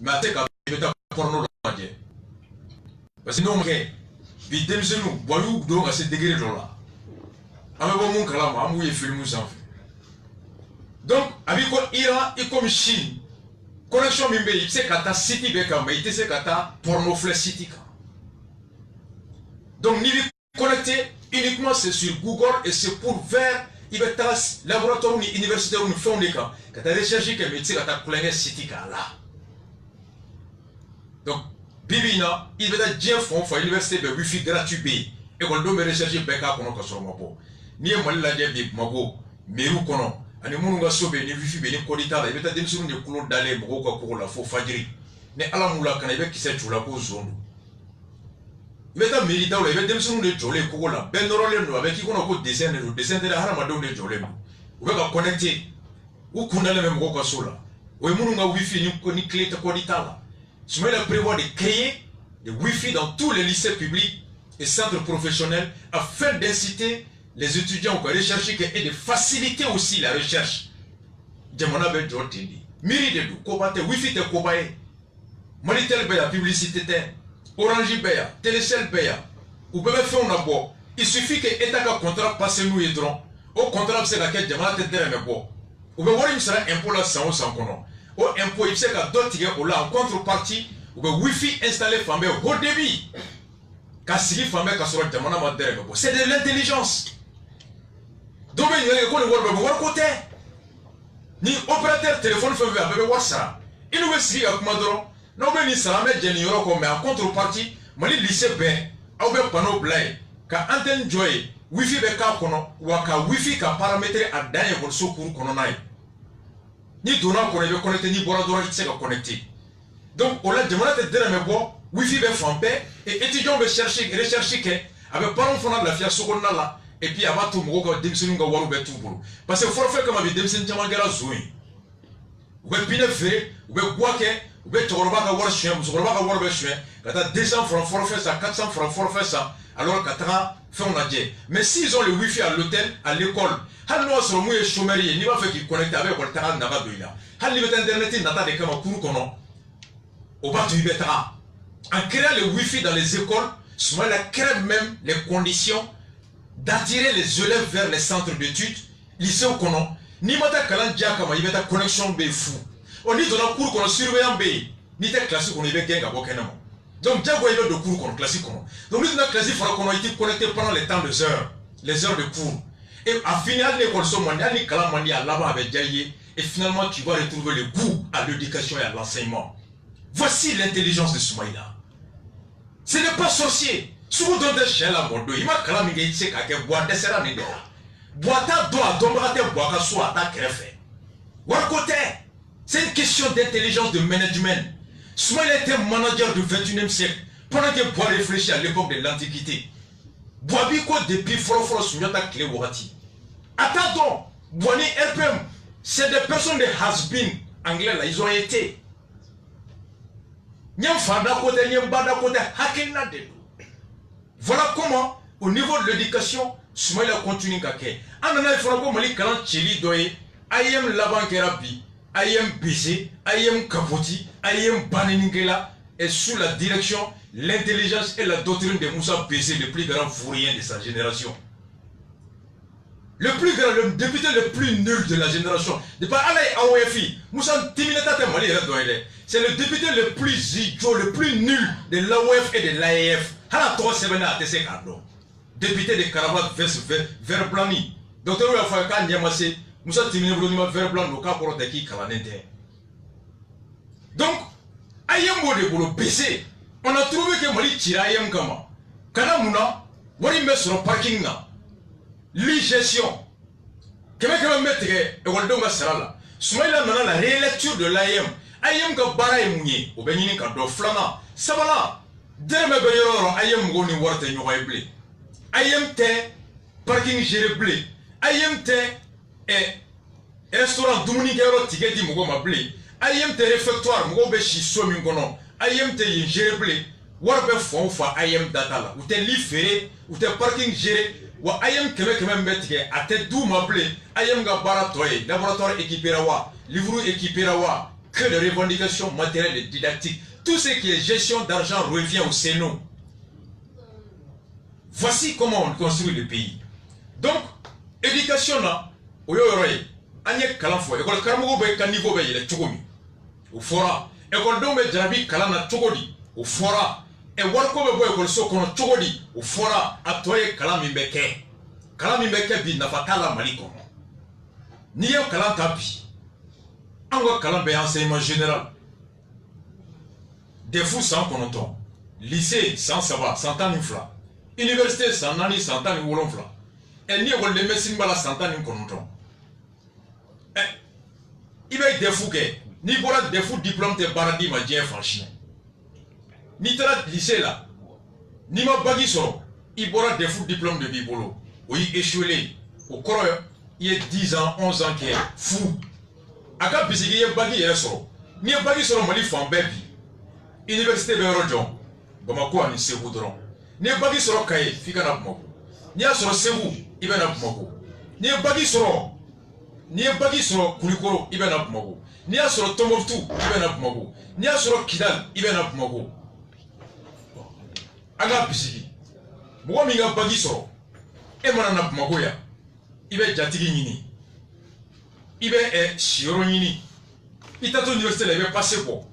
mais ate ka beta porno la je parce que non que bi demsenu boyu do à ce degré là ame bo mun kala ma amu ye film sans donc abi ko Iran et comme Chine connexion mimbe il sait kata city be ka mais il sait kata porno flash city ka donc ni connecté uniquement c'est sur Google et c'est pour vers il va être laboratoire ni université ou ni fond de cas quand tu recherches que métier quand tu as city là donc bibina il va être bien fond pour université de wifi gratuit b et qu'on doit me rechercher beka kono ka sur mapo ni mal la je mabo meru kono ani mununga sobe ni wifi be ni kodita il va être demsunu ni kulo dale moko ka ko la fo fajiri ne ala mula kana be kise chula ko zondo il va être militaire il va être demsunu de jole ko la ben role no avec qui kono ko dessin de la harama do de jole ou va connecter ou kundale même ko sola ou mununga wifi ni clé ta kodita la Soumaïla prévoit de créer des wifi dans tous les lycées publics et centres professionnels afin d'inciter les étudiants à rechercher et de faciliter aussi la recherche. Jamana be jotendi. Miri de du kobate wifi te kobaye. Monitel beya publicité te. Orange beya, Télécel beya. Ou bebe fait on a bo. Il suffit que état ka contrat passe nous yedron. Au contrat c'est laquelle jamana te tere me bo. Ou be wori misara impôt la sans kono. Au impôt il sait que d'autres au là en contrepartie ou be wifi installé famé au débit. Kasigi famé kasoro jamana ma tere me bo. C'est de l'intelligence. Donc il y a ko ni worbe war côté. Ni opérateur téléphone fait avec WhatsApp. Il nous veut à Kumadoro. Non, mais ni salame jeni yoro ko mais en contrepartie, mali lycée ben, au be panneau blay, ka antenne joy, wifi be ka kono, wa ka wifi ka paramétrer à danye ko sokuru kono nai. Ni dona ko be connecté ni boradora il ka connecté. Donc on la demande de dire mais bon, wifi be fampé et étudiants be rechercher que avec parents fona de la fia sokonna là et puis aba to mo ko demsenu nga waru be tubulu. Parce que forfait comme avec demsenu chamangara zoui. Ou be pine fait, ou be guake ou bien tu vas voir chien, tu vas voir le chien, quand tu as 200 francs forfait ça, 400 francs forfait ça, alors que tu as fait un adjet. Mais s'ils ont le wifi à l'hôtel, à l'école, hal no sur moi chômerie, ni va faire qu'ils connectent avec le terrain n'a pas de là. Hal niveau internet n'a pas de comme cours kono. Au bas du betara. En créant le wifi dans les écoles, Soumaïla crée même les conditions d'attirer les élèves vers les centres d'études, lycée au kono. Ni mata kalan kama il y a ta connexion be fou. On dit dans un cours qu'on surveillant B, ni tes classiques on est bien gagné à Bokenamo. Donc, déjà, il y a de cours qu'on classique. Donc, nous, dans la classique, il faut qu'on ait été connecté pendant les temps des heures, les heures de cours. Et à finir, l'école mondiale, les calams mondiales là-bas avec Jaye, et finalement, tu vas retrouver le goût à l'éducation et à l'enseignement. Voici l'intelligence de Soumaïla. Ce n'est pas sorcier. Souvent, dans des chiens là, mon dos, il m'a calamé, il sait qu'à boire des serres n'est pas. Boire ta doigt, dombrate, boire ta soie, ta crève. Ou à côté. C'est une question d'intelligence de management. Soumaïla était manager du 21e siècle. Pendant que Bois réfléchit à l'époque de l'Antiquité. Boabiko depuis Foro Sunyata Clé Wati. Attends, Boani RPM, c'est des personnes de has-been anglais là, ils ont été. Voilà comment, au niveau de l'éducation, Soumaïla continue kake. Anana Ifrabo Mali Kalan Chili Doye, Ayem Laban Kerabi. Ayem BC, Ayem Kapoti, Ayem Baneningela, est sous la direction, l'intelligence et la doctrine de Moussa Bessé, le plus grand fourrier de sa génération. Le plus grand, le député le plus nul de la génération. C'est le député le plus idiot, le plus nul de l'AOF et de l'AEF. Député de Karabat vert blanc. Docteur Ouafaka Niamase, Moussa Timine Brunima vert blanc, le cas pour qui Kalanete. Donc, Ayambo de Bolo PC, on a trouvé que Mali tira Ayam Kama. Kanamuna, Mali met sur le parking. Gestion. Comment mettre et Waldonga Sarala. Soumaïla Nana la rélecture de l'AM. Ayam ka bara e munye. Au Benini ka do flana. Sabala. Derme Bayoro, Ayam Goni Warte Nyoible. Ayam te parking géré blé. Ayam te restaurant Dumunigero Tigeti Mugo Mable. Ayam te réfectoire Mugo Beshi Somingono. Ayam te géré blé. Warbe Fonfa Ayam Datala. Ou te livré, ou te parking géré. Wa ayam keme mettre à tête d'où m'appeler ayam gabara toye laboratoire équipé rawa livre équipé rawa que de revendications matérielles et didactiques, tout ce qui est gestion d'argent revient au Sénat. Voici comment on construit le pays. Donc éducation là oyoroy anye kalanfo école karamogo be kanigo be ile chokomi au fora école dombe jarabi kalana chokodi au fora et warko be boy école so kono chokodi au fora atoye kalamimbeke bi nafatala malikono niyo kalan tapi ango kalan be enseignement général des fous sans konoton lycée sans savoir sans tanifla université sans nani sans tani wolonfla et ni école de médecine bala sans tani konoton il va des fous que ni bora des fous diplôme te baradi ma dien franchement ni tara lycée là ni ma bagi soro il bora des fous diplôme de bibolo oui échoué au corps il y a 10 ans 11 ans qui est fou aka bisigi ye bagi yere soro ni bagi soro mali fon bebi université be rojon Bamako ani Ségou dron ni bagi soro kay fika na Bamako ni a soro Ségou ibe na Bamako ni bagi soro Kulikoro ibe na Bamako ni a soro Tombouctou ibe na Bamako ni a soro Kidal ibe na Bamako aga bisigi mo mi ga bagi soro e mana na Bamako ya ibe jatigi nyini ibe shioro nyini itato université la ibe passé ko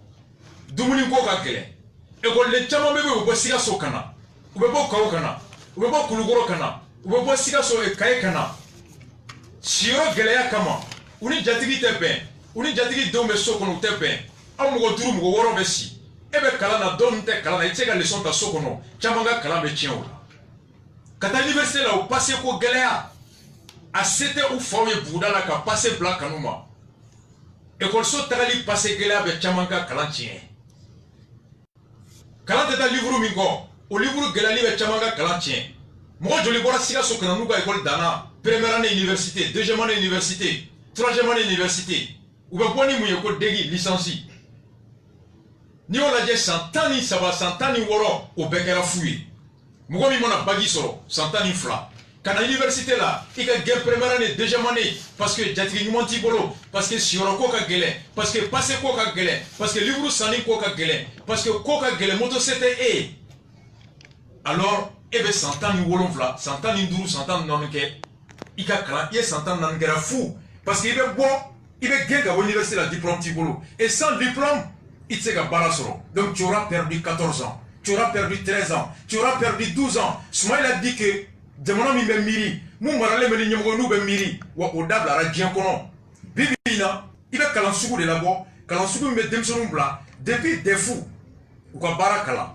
dumuni ko ka gele école le chama bebe ko siga so kana ube bo kawo kana ube bo Kulukoro kana ube bo siga so e kay kana shioro gele ya kama uni jatigi te ben uni jatigi dombe so kono te ben amu go duru mu go woro be si ebe kala na don te kala na itega leçon ta so kono chama ga kala be chien ola kata université la o passé ko gele ya a c'était où fawé bouda la ka passé blanc kanuma école so tagali passé gele ya be chama ga kala chien kala te ta livre mingo o livre gele li be chama ga kala chien mo joli bora siga so kana nuga école dana première année université deuxième année université troisième année université ou be boni mu école degi licencié ni on a dit santani saba santani woro o bekera fouille mo mi mona bagi soro santani fla kana université là il a gagné première année deuxième année parce que jatri ni monti bolo parce que sioro ko ka gele parce que passé ko ka gele parce que livre sani ko ka gele parce que ko ka gele moto c'était alors ebe santani wolo fla santani nduru santani non ke ika kala ye santani nan gera fou parce que il est bon il est gagné à l'université la diplôme tibolo et sans diplôme il s'est barasoro. Donc tu auras perdu 14 ans, tu auras perdu 13 ans, tu auras perdu 12 ans. Soumaïl a dit que Demono mi be miri, mu marale me ni nyamgo nu be miri, wa odabla ra dien kono. Bibina, il a kalansugu de labo, kalansugu me demsonu bla, depuis des fous. Ou ka barakala.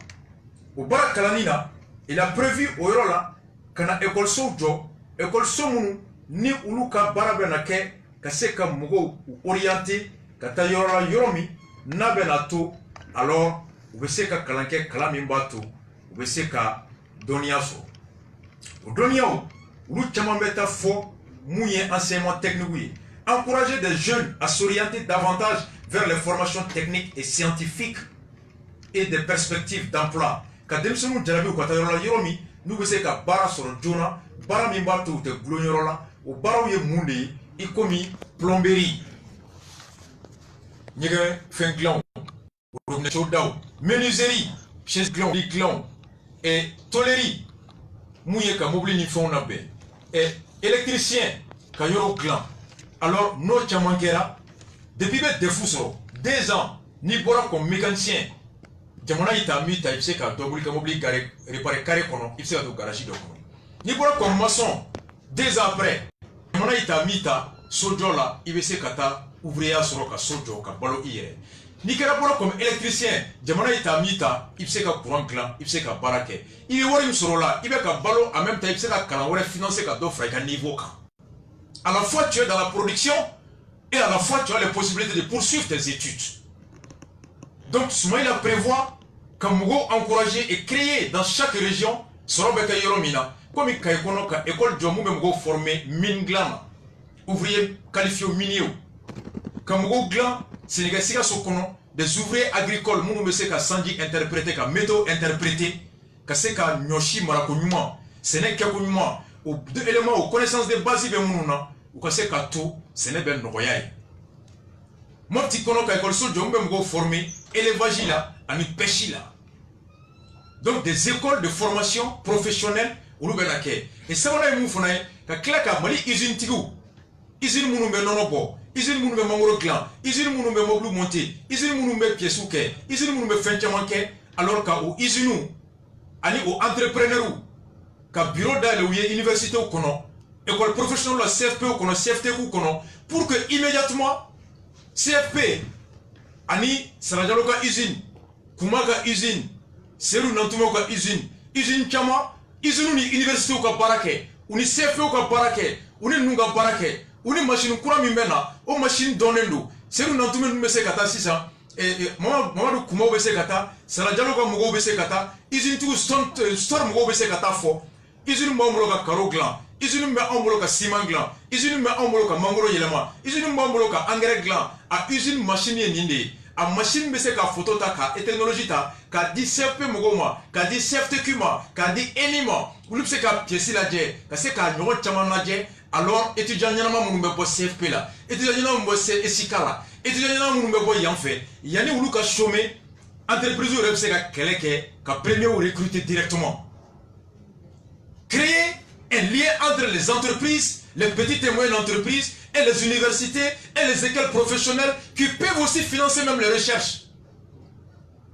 Au barakalanina, il a prévu au yorola kana école sojo, école somunu ni uluka barabe na ke ka se ka mugo orienté ka ta yorola yoromi. Nabenato, alors, vous savez que Kalanke Kalamimbato, vous savez que Doniaso. Doniao, vous chamambeta faux, mouillé enseignement technique. Encourager des jeunes à s'orienter davantage vers les formations techniques et scientifiques et des perspectives d'emploi. Quand Demsonu Djarabi ou Katayorola Yoromi, nous vous savez que Bara sur Jona, Bara Mimbato de Glonyorola, ou Bara Yemundi, y commis plomberie. Nous avons fait un menuiserie chez gland et tôlerie mouillé ka mobile ni fond na et électricien ka yoro gland. Alors no chamankera depuis des fous 2 ans ni bora comme mécanicien jamana ita mita ipse ka double ka mobile carré réparer carré kono ipse ka do garage do kono ni bora comme maçon 2 ans après jamana ita mita sojola ibse kata ouvrier soro ka sojo ka balo ire ni kera bora comme électricien jamana ita mita ipse ka courant clan ipse ka barake ibe wori soro la ibe ka balo en même temps ipse ka kala wori financer ka do fra ka niveau ka. À la fois tu es dans la production et à la fois tu as les possibilités de poursuivre tes études. Donc Soumaïla prévoit Kamugo encourager et créer dans chaque région Sorobeka Yoromina comme il y école de Mugo formé Minglan, ouvrier qualifié minier. Kamugo Glan, Sénégasika Sokono, des ouvriers agricoles, Mounoumeseka Sandi interprété, ka métaux interprété, Kaseka Nyoshi Marakonyuma, Sénéka Konyuma, aux 2 éléments, aux connaissances de base de Mounouna, ou Kaseka tout, Sénégal Nogoyaï. Mon petit kono ka école so jombe mgo formé élevage là, ani pêche là. Donc des écoles de formation professionnelle ou benake. Et ça on a mu fona ka klaka mali usine tigu. Usine munu be nono bo, usine munu be mangoro clan, usine munu be moblu monté, usine munu be piesuke, usine munu be fenchamanke alors ka au usine ani au entrepreneur ka bureau d'aller ou université ou kono, école professionnelle la CFP ou kono, CFT ou kono pour que immédiatement CFP, Ani, Sarajaloka usine, Kumaga usine, Seru Nantumoka usine, usine Chama, usine ni université ou barake, uni CFP ou barake, uni Nunga barake, uni machine Kura Mimena, ou machine Donendo, Seru Nantume Mese Kata Sisa, et Mamadou Kumo Bese Kata, Sarajaloka Mugo Bese Kata, usine tout Storm Mugo Bese Kata fo, usine Mamroka Karoglan. Usine me emboloka ciment gland, usine me emboloka mangoro yelema, usine me emboloka engrais gland, a usine machine ninde, a machine bese ka photo ta ka et technologie ta, ka di CFP mogoma, ka di CFTQ ma, ka di enima, ou lupse ka pièce la dje, ka se ka nyoro chaman la dje, alors étudiant yanama mounumbe bo CFP la, étudiant yanama mounumbe SICA la, étudiant yanama mounumbe bo yanfe, yani ou ka chômer, entreprise ou repse ka keleke, ka premier ou recruter directement. Créer un lien entre les entreprises, les petites et moyennes entreprises et les universités et les écoles professionnelles qui peuvent aussi financer même les recherches.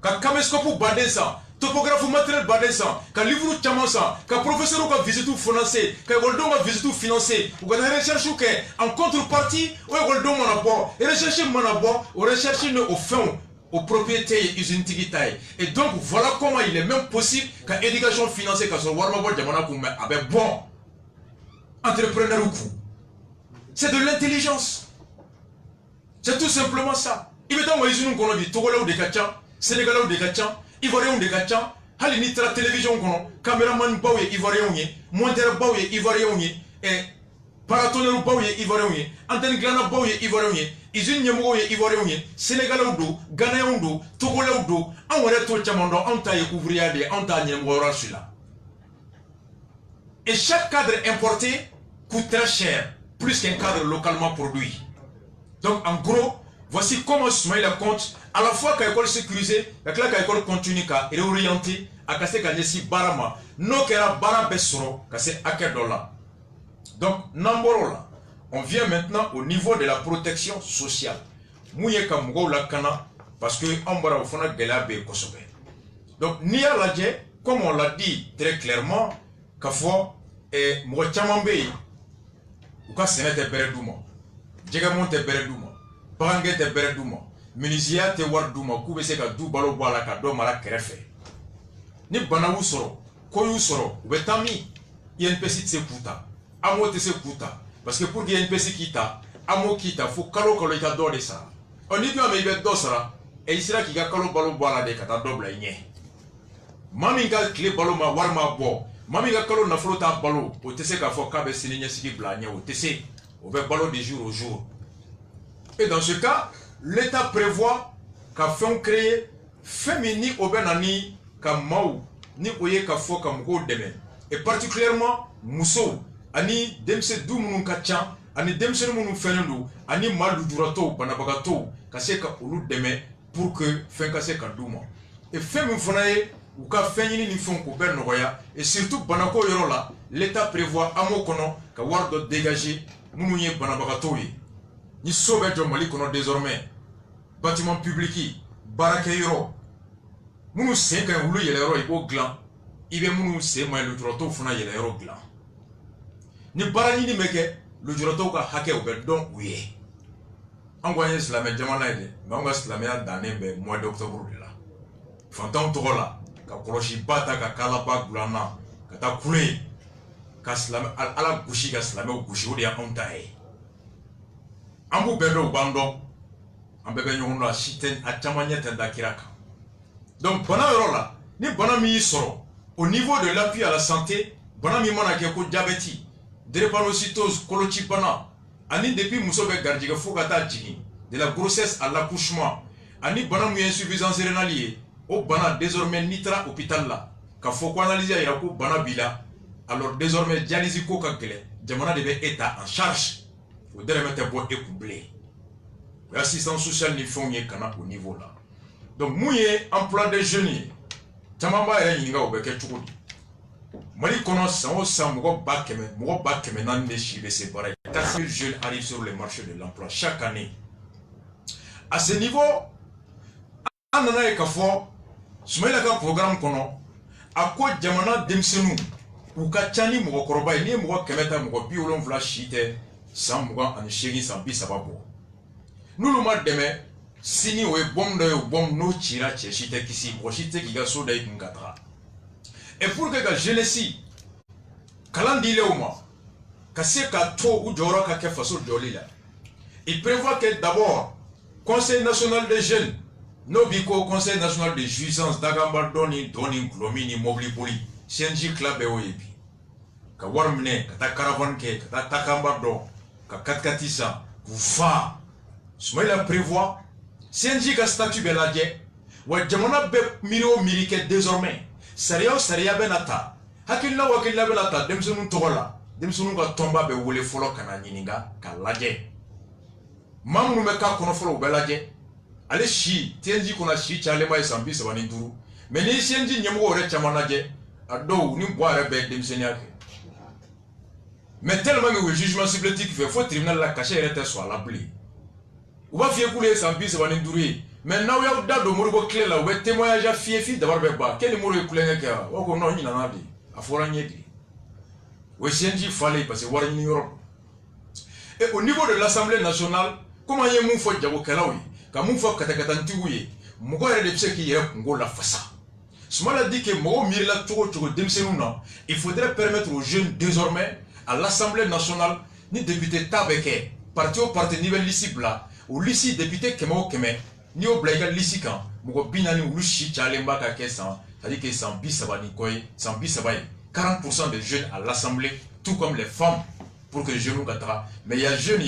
Quand caméscope badé ça, topographe matériel badé ça, quand livre chaman ça, quand professeur ou visite ou financé, quand goldo va visite ou financé, ou quand la recherche ou en contrepartie, ou goldo manabo, et rechercher manabo, ou rechercher au fond, aux propriétés usines tigitaï. Et donc voilà comment il est même possible qu'à éducation financière, qu'à son warmabo diamana koume, avec bon entrepreneur ou coup. C'est de l'intelligence. C'est tout simplement ça. Il veut dire que nous avons dit Togolais ou des Kachan, Sénégalais ou des Kachan, Ivoiriens ou des Kachan, Hali Nitra télévision, caméraman Baouye, Ivoirien, monteur Baouye, Ivoirien, et paratonnerre Baouye, Ivoirien, antenne glana Baouye, Ivoirien, usine Nyamouye, Ivoirien, Sénégalais ou do, Ghanéen ou do, Togolais ou do, on aurait tout chamando, on taille ouvrier de, on taille Nyamouara celui-là. Et chaque cadre importé coûte très cher, plus qu'un cadre localement produit. Donc en gros, voici comment Soumaïla compte à la fois qu'à l'école sécurisée, qu'à l'école continue, qu'à réorienter, à casser qu'à Nessi Barama, non qu'à Bara Bessoro, qu'à c'est Akedola. Donc, Namborola, on vient maintenant au niveau de la protection sociale. Mouye Kamugo la Kana, parce que Ambara Fona Gelabe Kosobe. Donc, Nia Ladje, comme on l'a dit très clairement, Kafo et Mwachamambe, ou ka Sénète Beredouma, Djegamon te Beredouma, Barangé te Beredouma, Munizia te Wardouma, Koubese ka dou balo boala ka do mara kerefe. Ni Banawou soro, Koyou soro, Wetami, INPC te kuta, Amo te se kuta, parce que pour que INPC kita, Amo kita, faut kalo kalo ita do de ça. On y doit me ybe do sara, et il sera qui ga kalo balo boala de kata double nye. Mami ga clé balo ma warma bo. Mami ga kalo na flota balo. O tese ka fo kabe sininya siki blanya. O tese. O be balo de jour au jour. Et dans ce cas, l'État prévoit qu'à faire créer féminin au benani comme mau ni oye ka fo comme go deme. Et particulièrement muso ani demse du munu kacha ani demse munu fenelu ani malu durato banabagato ka se ka ulu deme pour que fɛn ka se ka d'u ma et fɛn min fana ye u ka fɛn ɲini ni fɛnw k'u bɛɛ nɔgɔya et surtout banako yɔrɔ la l'état prévoit AMO kɔnɔ ka wari dɔ dégager minnu ye banabagatɔw ye ni so bɛ jɔ Mali kɔnɔ désormais bâtiment public baarakɛ yɔrɔ minnu sen ka ɲi olu yɛlɛyɔrɔ i b'o dilan i bɛ minnu sen ma ɲi lujuratɔw fana yɛlɛyɔrɔ dilan ni baara ɲini bɛ kɛ lujuratɔw ka hakɛ u bɛ dɔn u ye an ko an ye silamɛ jamana ye dɛ mais an ka silamɛya dannen bɛ mois d'octobre de la fantanw tɔgɔ la ka kɔlɔsiba ta ka kalaba gulan na ka taa kule ka silamɛ ala gosi ka silamɛw gosi o de y'anw ta ye an b'u bɛɛ dɔn u b'an dɔn an bɛɛ bɛ ɲɔgɔn dɔn a si tɛ a caman ɲɛ tɛ da kira kan donc bana yɔrɔ la ni bana min y'i sɔrɔ au niveau de l'appui à la santé bana min mana kɛ ko diabète drépanocytose koloci bana ani depuis muso bɛ garijɛgɛ fo ka taa jigin de la grossesse à l'accouchement ani bana min ye insuffisance rénale ye o bana désormais n'i taara hôpital la ka fɔ ko analyse y'a yira ko bana b'i la alors désormais dialyse ko ka gɛlɛn jamana de bɛ e ta en charge o dɛrɛmɛ tɛ bɔ e kun bilen o ye assistance sociale ni fɛnw ye ka na au niveau la donc mun ye emploi des jeunes ye caman b'a yɛrɛ ɲininka o bɛ kɛ cogo di Mali kɔnɔ san o san mɔgɔ ba kɛmɛ naani de si bɛ se baara ye 400 000 jeunes arrivent sur le marché de l'emploi chaque année à ce niveau an nana ye k'a fɔ Sumayila ka programme kɔnɔ a ko jamana denmisɛnninw u ka ca ni mɔgɔkɔrɔba ye n'i ye mɔgɔ 100 ta mɔgɔ 70 si tɛ san 28 san 30 bɔ n'olu ma dɛmɛ sini o ye bombe dɔ ye o bombe n'o cira cɛ si tɛ kisi mɔgɔ si tɛ k'i ka so da i kun ka taga et pour que ka jeunesse kalan dilenw ma ka se ka to u jɔyɔrɔ ka kɛ faso jɔli la il prévoit que d'abord conseil national des jeunes n'o b'i ko conseil national de jouissance dagamba dɔɔni dɔɔni gulɔmi ni mobili boli CNJ club bɛ o ye bi ka wari minɛ ka taa caravane kɛ ka taa takamba dɔn ka 4x4 san k'u fa Sumayila prévoit CNJ ka statut bɛ lajɛ wa jamana bɛ miiri o miiri kɛ désormais sariya o sariya bɛ na ta hakilina o hakilina bɛ na ta denmisɛnninw tɔgɔ la denmisɛnninw ka tɔnba bɛ wele fɔlɔ ka na ɲininka ka lajɛ maa minnu bɛ k'a kɔnɔ fɔlɔ u bɛ lajɛ ale si CNJ kɔnɔ si cayalenba ye san 35 mais ni CNJ ɲɛmɔgɔ yɛrɛ caman lajɛ a dɔw ni bɔ yɛrɛ bɛ denmisɛnniya kɛ mais tellement que o ye jugement supplétif fɛ fo tribunal la cachet yɛrɛ tɛ sɔn a la bilen u b'a f'i ye k'ulu ye san 35 ye mais n'aw y'aw da don Modibo tile la u bɛ témoignage f'i fi dabari bɛ ban quel Modibo ye kulonkɛ kɛ wa o ko non ɲinana de a fɔra n ye de o ye CNJ falen parce que wari ɲini yɔrɔ et au niveau de l'Assemblée nationale comme an ye mun fɔ jagokɛlaw ye ka mun fɔ katakantigiw ye mɔgɔ yɛrɛ de bɛ se k'i yɛrɛ kungo la fasa Sumayila dit que mɔgɔw miirila cogo cogo denmisɛnninw na il faudrait permettre aux jeunes désormais à l'Assemblée nationale ni député ta bɛ kɛ parti o parti n'i bɛ liste bila o liste député 100 o 100 n'i y'o bila i ka liste kan mɔgɔ 40 olu si cayalen b'a ka kɛ san c'est-à-dire que san 30 ni kɔ ye san 30 ye 40% des jeunes à l'Assemblée tout comme les femmes pour que jeunes ka taga mais il y a jeune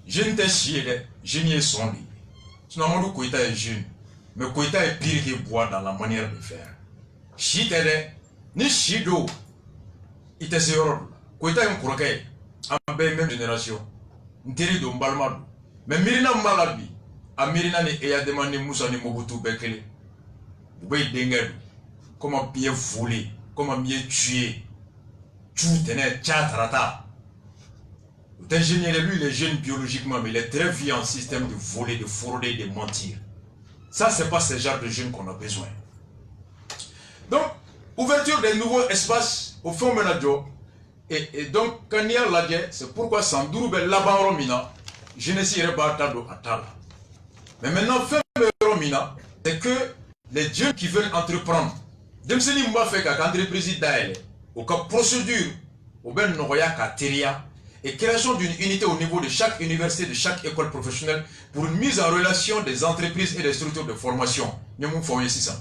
jeune tɛ si ye dɛ jeune ye sɔn de ye sinon Amadou Koïta est jeune mais Koïta est pire que Bois dans la manière de faire si tɛ dɛ ni si do i tɛ se yɔrɔ dɔ la Koïta ye n kɔrɔkɛ ye an bɛɛ ye même génération n teri don n balima don mais miirina min b'a la bi a miirina ni Eyadema ni Musa ni Mobutu bɛɛ kelen u bɛ yen denkɛ don comment bien voler comment bien tuer tu tenais tcha tarata tu es génial lui il est jeune biologiquement mais il est très vieux en système de voler de frauder de mentir ça c'est pas ce genre de jeunes qu'on a besoin donc ouverture des nouveaux espaces au fond menajo et donc quand il y a lajɛ c'est pourquoi Sanduru bɛ laban yɔrɔ min na jeunesse yɛrɛ b'a ta don a ta la mais maintenant fɛn bɛ yɔrɔ min na c'est que les jeunes qui veulent entreprendre denmisɛnnin min b'a fɛ k'a ka entreprise dayɛlɛ o ka procédure o bɛ nɔgɔya ka teliya et création d'une unité au niveau de chaque université de chaque école professionnelle pour une mise en relation des entreprises et des structures de formation ɲe mun fɔ aw ye sisan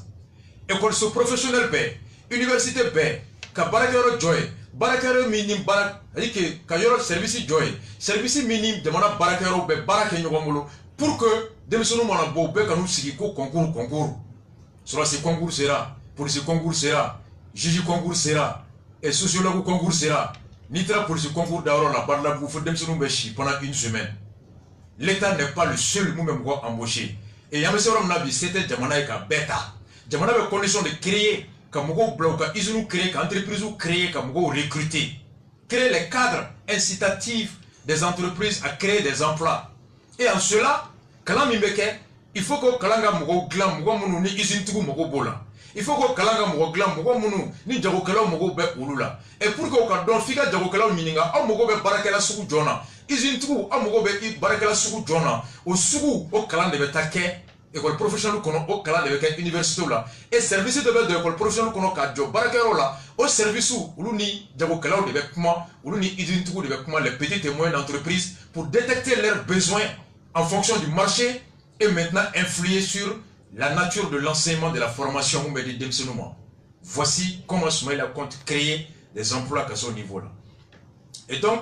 école so professionnelle bɛɛ université bɛɛ ka baarakɛyɔrɔ jɔ ye baarakɛyɔrɔ min ni baara c'est-à-dire que ka yɔrɔ service jɔ ye service min ni jamana baarakɛyɔrɔ bɛɛ baara kɛ ɲɔgɔn bolo pour que denmisɛnninw mana bɔ u bɛɛ ka n'u sigi ko concours sɔrɔdasi concours sera police concours sera juge concours sera et sociologue concours sera n'i taara police concours dayɔrɔ la Badalabugu fo denmisɛnninw bɛ si pendant une semaine l'État n'est pas le seul nous-mêmes embaucher. Et c'était Jamana et Beta. Jamana a condition de créer, comme bloc, ils ont créé, entreprise ou créer, comme recruter. Créer les cadres incitatifs des entreprises à créer des emplois. Et en cela, il faut que Kalanga Mogo Glam, Mogo Mounou, ni Izintou Mogo Bola. Il faut que Kalanga Mogo Glam, Mogo Mounou, ni Djagokala Mogo Be Ulula. Et pour que Okadon Fika Djagokala Mininga, a Mogo Be Barakela Sugu Jona. Izintou, a Mogo Be Barakela Sugu Jona. Au Sugu, au Kalan de Betake, école professionnelle au Kalan de Betake, université là. Et service de l'école professionnelle qu'on a Kadjo, Barakela là. Au service où l'uni Djagokala de Bekuma, ou l'uni Izintou de Bekuma, les petites et moyennes entreprises, pour détecter leurs besoins en fonction du marché et maintenant influer sur la nature de l'enseignement de la formation. Voici comment Soumaïla compte créer des emplois à ce niveau-là. Et donc,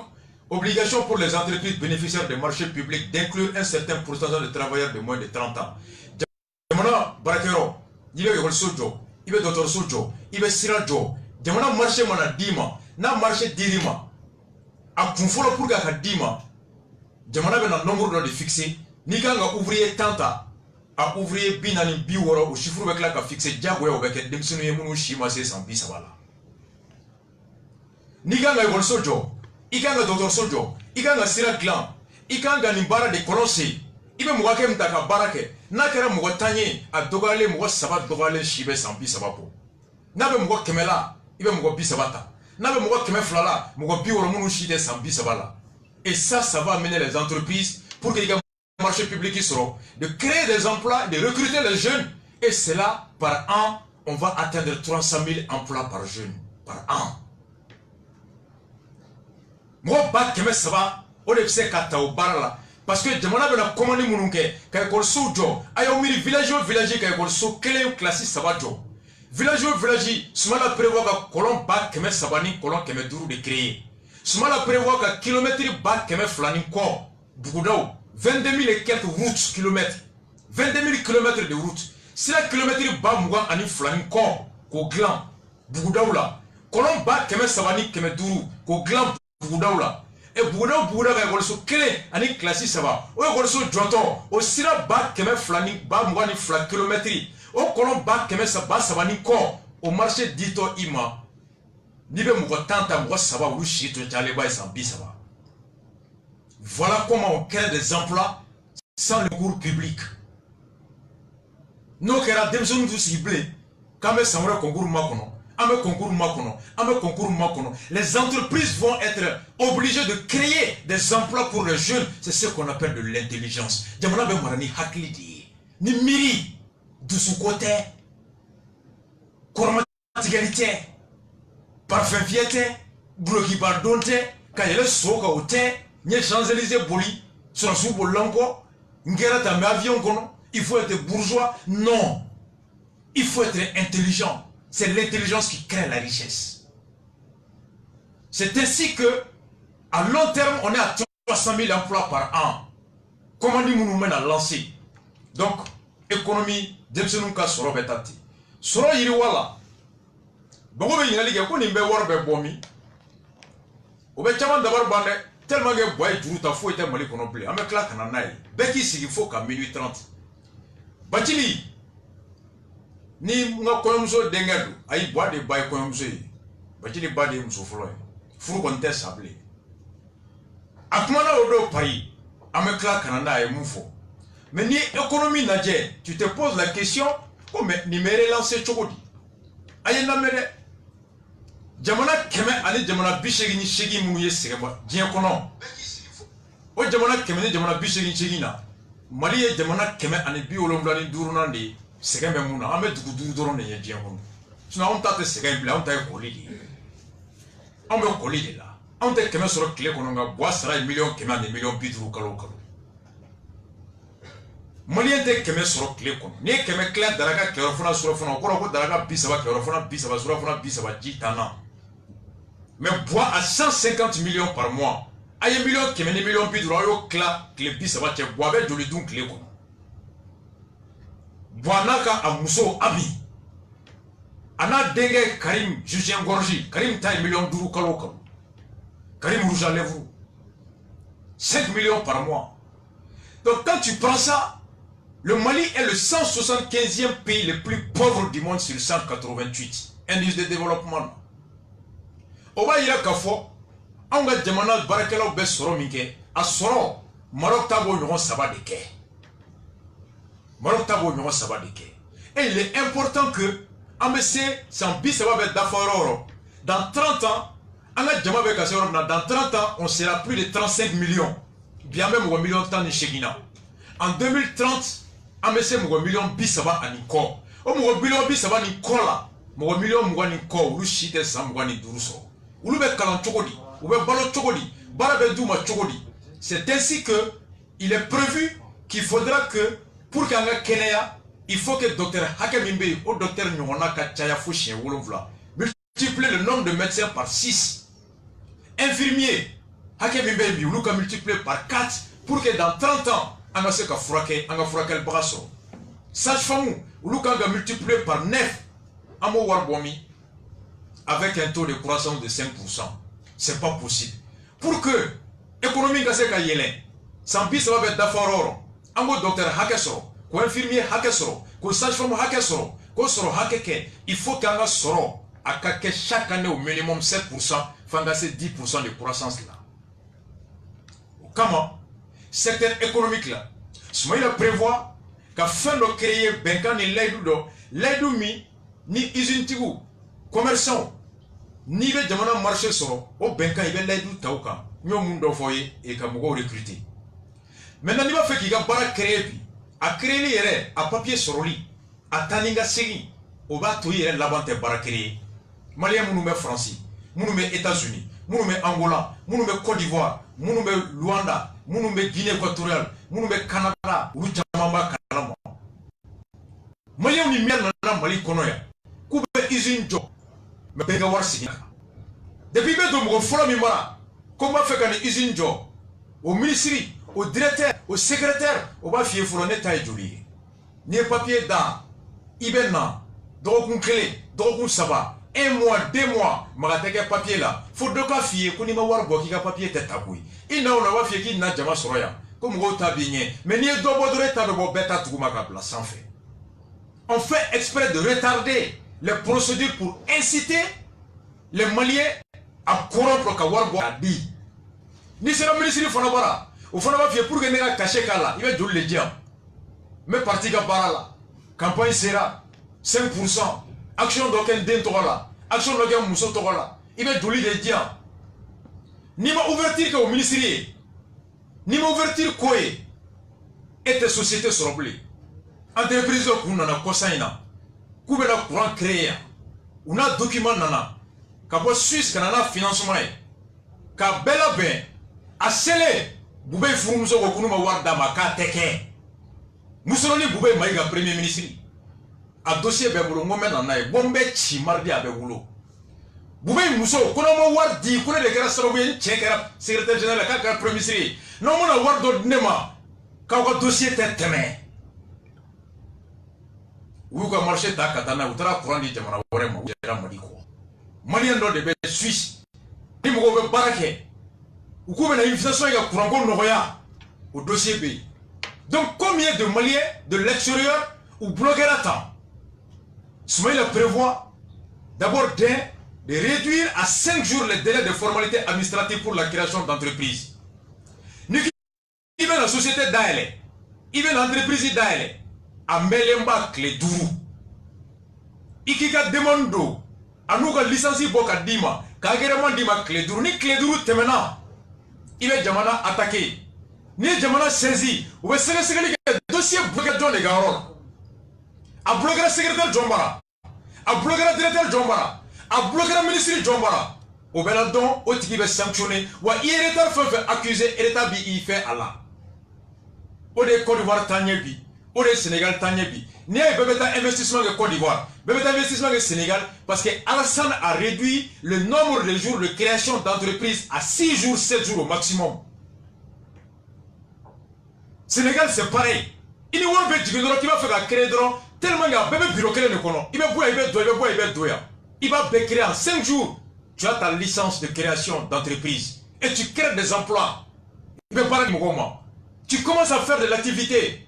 obligation pour les entreprises bénéficiaires des marchés publics d'inclure un certain pourcentage de travailleurs de moins de 30 ans. Jamana Barakero, il y a un sojo, il y a d'autres sojo, il y a sirajo, Jamana marché mana dima, na marché dirima, a confolo pour gaka dima, Jamana ben un nombre de fixé. Ni quand un ouvrier tenta à ouvrier binani biworo au chiffre avec la fixé diago ou avec des sunu yemunu shima c'est sans bisabala. Ni quand un sojo, il quand un docteur sojo, il quand un sira gland, il quand un nimbara de colossi, il me mouakem taka barake, nakera mouatanye à dogale moua sabat dogale shibe sans bisabapo. Nabe moua kemela, il me moua bisabata. Nabe moua kemeflala, moua biworo munu shide sans bisabala. Et ça va amener les entreprises pour que les marché public qui seront, de créer des emplois, de recruter les jeunes. Et cela, par an, on va atteindre 300 000 emplois par jeune. Par an. Moi, ça va, on est fait au bar. Parce que je m'en ai commandé mon oncle, quand il y a un sojo, il y a un village, quand il y a un sojo, quel est le classique ça va jo. Village, Soumala prévoit que colon bat keme sabani, colon keme duru de créer. Soumala prévoit que kilomètre bat keme flani ko, Bougoudao. 22 000 et quelques routes, kilomètres. 22 000 kilomètres de route. Si la kilomètre bas mougan ani flani kon, ko glan, Bougoudao Kolon bas keme sabani keme duru, ko glan Bougoudao Et Bougoudao ka golso kele ani classique saba. O golso jonton, o sira bas keme flani bas mougan ni flan kilométri. O kolon bas keme sabani kon, au marché dito ima. Nibe mougan tanta mougan saba ou chito tchale ba sans bisaba. Voilà comment on crée des emplois sans le cours public. Nous avons des personnes ciblées. Quand nous avons un concours makono, les entreprises vont être obligées de créer des emplois pour les jeunes. C'est ce qu'on appelle de l'intelligence. Jamana be marani haklidi, ni miri, du sous-côté, kormatigalité, parfum fiete, bloki bardonte, kayele soka ote. Nye Champs-Élysées boli, sur sous bolanko, ngera ta avion kono, il faut être bourgeois. Non. Il faut être intelligent. C'est l'intelligence qui crée la richesse. C'est ainsi que, à long terme, on est à 300 000 emplois par an. Comment nous mène à lancer? Donc, économie, Demsenunka soro betati. Soro yiriwala. Bongo be yingali ke ko nimbe warbe bomi. Obe chaman dabar bande. Tellement que boy tout à fou était malé qu'on oublie. Avec la cananaï. Beki s'il faut qu'à minuit 30. Batili. Ni nga koyomso dengedu. Aïe bois de bail koyomso. Batili ba de mso floy. Fou qu'on t'est sablé. Akmana odo Paris. Avec la cananaï moufo. Mais ni économie nadje. Tu te poses la question. Oh mais ni me relancer chokodi. Aïe na mere. Jamana keme ani jamana bishegi ni shegi mouye segeba dien kono o jamana keme ni jamana bishegi shegi na mali ye jamana keme ani bi wolomdani duruna ndi segembe muna ame dugu duru doron ne dien kono sina on tate segembe on taye kolidi on be kolidi la on te keme soro kile kono nga bois sara million keme ani million biduru kalo mali te keme soro kile kono ni keme kle daraga kero fona soro fona ko daraga bisaba kero fona bisaba soro fona bisaba jitana. Mais bois à 150 millions par mois. Aïe millions qui mènent millions puis droit cla clépi ça va te bois avec joli donc clé comme. Bois naka à Mousso Abi. Ana dengue Karim Justin Gorgi. Karim taille millions d'euros Karim Rouge à lèvres. 5 millions par mois. Donc quand tu prends ça, le Mali est le 175e pays le plus pauvre du monde sur 188. Indice de développement. Oba ira kafo, anga jamana barakela be soro minke, a soro Maroc tabo nyon saba de ke. Maroc tabo nyon saba de ke. Et il est important que ambese sans bis va be dafaroro. Dans 30 ans, anga jama be kasoro dans 30 ans, on sera plus de 35 millions. Bien même 1 million de temps de Chegina. En 2030, ambese 1 million bis va aniko. O 1 million bis va ni kola. 1 million mwani ko urushite sam mwani duruso. Ulu be kalan chokodi, ube balo chokodi, bara be duma chokodi. C'est ainsi que il est prévu qu'il faudra que pour qu'anga Kenya, il faut que docteur Hakemimbe ou docteur Nyona Kachaya Fouché Wolonvla multiplie le nombre de médecins par 6. Infirmiers, Hakemimbe Biuluka multiplié par 4 pour que dans 30 ans, anga se ka frake, anga frake le brasso. Sage-femme, Uluka multiplié par 9. Amo Warbomi, avec un taux de croissance de 5%. C'est pas possible. Pour que l'économie gase ka yelen, sans pis ça va être d'affaires. Amo docteur Hakesoro, ko infirmier Hakesoro, ko sage-femme Hakesoro, ko soro Hakeke, il faut qu'un soro à chaque année au minimum 7%, fangasser 10% de croissance là. Comment secteur économique là, Soumaïla prévoit qu'à fin de créer Benkan et l'aidou mi ni usine tigu commerçant ni be jamana marché soro o benka ibe laidu tauka nyo mundo foye et ka mugo recruter maintenant ni ba fait ki ga bara créer bi a créer li yere a papier soro li a taninga segi o ba to yere labante bara créer malien munu me France munu me États-Unis munu me Angola munu me Côte d'Ivoire munu me Luanda munu me Guinée équatoriale munu me Canada lu jamamba kalama malien ni mel na Mali konoya Koube usine job, mais bega war signa. Depuis que nous avons mara, comment faire une usine job au ministère, au directeur, au secrétaire, au bas fier pour l'honnête et joli. Ni papier dans, ibena, donc on clé, donc on saba, 1 mois, 2 mois, magateke papier là. Faut de quoi fier, qu'on y ma war boki ka papier tête à couille. Il n'a pas fier qui n'a jamais soya, comme on t'a bien, mais ni do bodre ta de beta tout ma place sans fait. On fait exprès de retarder les procédures pour inciter les Maliens à corrompre le Kawarbo a dit. Ni sera ministre de Fonabara, ou Fonabara fait pour que nous caché Kala, il va jouer les diams. Mais parti Kabara, campagne sera 5%, action d'aucun dentola, action d'aucun mousseau tola, il va jouer les diams. Ni ma ouverture au ministère, ni ma ouverture quoi et tes sociétés seront blées. Entreprise qu'on a cosaina. Koube la courant créé, on a document nana, kabo Suisse kanana financement, ka bela ben, a scellé, boubé fourmzo ko ma warda ma ka teke. Musoloni boubé maïga premier ministre. A dossier be bulo ngomen nana e bombe chi mardi abe bulo. Boubé muso kono ma wardi kono de gara saro ben chekera secrétaire général ka premier ministre. Non mona wardo nema, ka ko dossier teme. Ou ka marché ta katana utara courant di jamana wore ma wera madiko malien do de be Suisse ni mo be barake ou ko na invitation ya courant ko noya au dossier B. Donc combien de Maliens de l'extérieur ou bloquer à temps? Soumaïla prévoit d'abord de réduire à 5 jours les délais de formalité administrative pour la création d'entreprises. Il va la société d'Aele, il va l'entreprise d'Aele. A melemba clé duru ikika demando anuka licensi boka dima kagere dima clé duru ni clé duru temena ibe jamana attaqué ni jamana saisi ou be sele dossier bloqué dans les garon a bloqué le secrétaire Jombara a bloqué le directeur Jombara a bloqué le ministre Jombara au beladon au tiki be sanctionné ou l'état fait accuser l'état bi il fait Allah au de Côte d'Ivoire tanyebi au Sénégal tanyebi ni a bebeta investissement de Côte d'Ivoire bebeta investissement de Sénégal parce que Alassane a réduit le nombre de jours de création d'entreprises à 6 jours 7 jours au maximum. Sénégal c'est pareil il y a un peu de qui va faire créer tellement il y a un bébé bureau ne connaît il va boire il va créer en 5 jours tu as ta licence de création d'entreprise et tu crées des emplois il va parler de moi. Tu commences à faire de l'activité.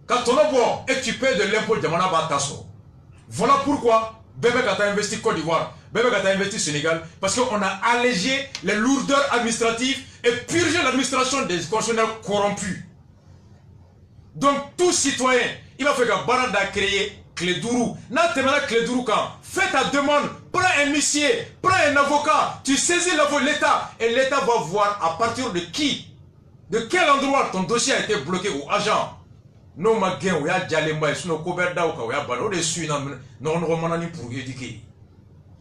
Quand on a boit et tu payes de l'impôt de Jamana Batasso. Voilà pourquoi Bébé a investi Côte d'Ivoire, Bébé a investi Sénégal, parce qu'on a allégé les lourdeurs administratives et purgé l'administration des fonctionnaires corrompus. Donc tout citoyen, il va faire que Barada créer Clédourou. N'a pas Clédourou quand fais ta demande, prends un huissier, prends un avocat, tu saisis l'État et l'État va voir à partir de qui, de quel endroit ton dossier a été bloqué ou agent. Non ma gain ou ya Djalemba sinon Koberda ou ya Balo de suit non romanani pour éduquer.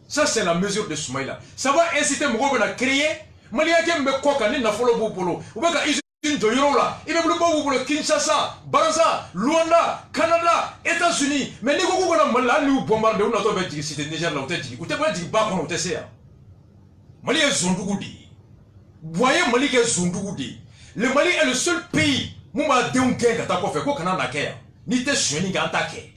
Ça c'est la mesure de Soumaïla. Ça va inciter Mourobe à créer. Malia qui me coca ni na follow bopolo. Ou bien ils de Yorola. Il me bloque pour le Kinshasa, Banza, Luanda, Canada, États-Unis. Mais les Gogo na Mala nous bombarder on a trouvé que c'était Niger là où t'es dit. Ou t'es pas dit bas qu'on t'es ça. Mali est Zondougudi. Voyez Mali est Zondougudi. Le Mali est le seul pays. Mouma déun gain kata ko fait ko kana na kaya ni te sueni ga antake.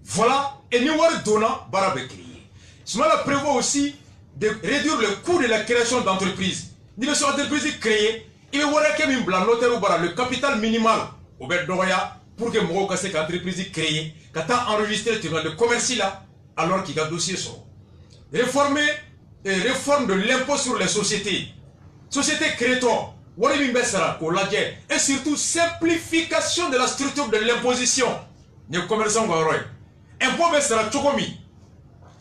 Voilà, et ni war dona barabe créer. Cela prévoit aussi de réduire le coût de la création d'entreprises. Ni les entreprises créées, il va voir que min blanc notaire ou bara le capital minimal au bet doya pour que mo ka cette entreprise créée kata enregistrer le commerce là alors qu'il y a dossier sur réformer et réforme de l'impôt sur les sociétés. Société créateur et surtout simplification de la structure de l'imposition. Les commerçants impôt besara chokomi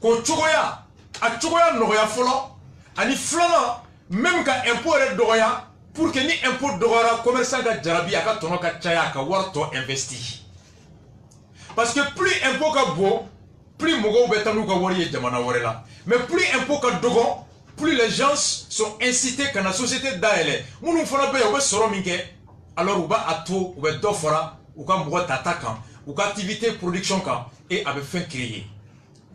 ko chokoya a chokoya noya folo ani flana même ka impôt red doya pour que ni impôt doya commerçant ga jarabi aka tono ka chaya ka warto investi. Parce que plus impôt ka bo plus mogo betanu ka wari jamana warela mais plus impôt ka dogon plus les gens sont incités quand la société d'aile, nous faisons bien au soromingue, alors on va à tout, on va d'offra, ou quand on va t'attaquer, ou quand activité production quand et avec fin créer.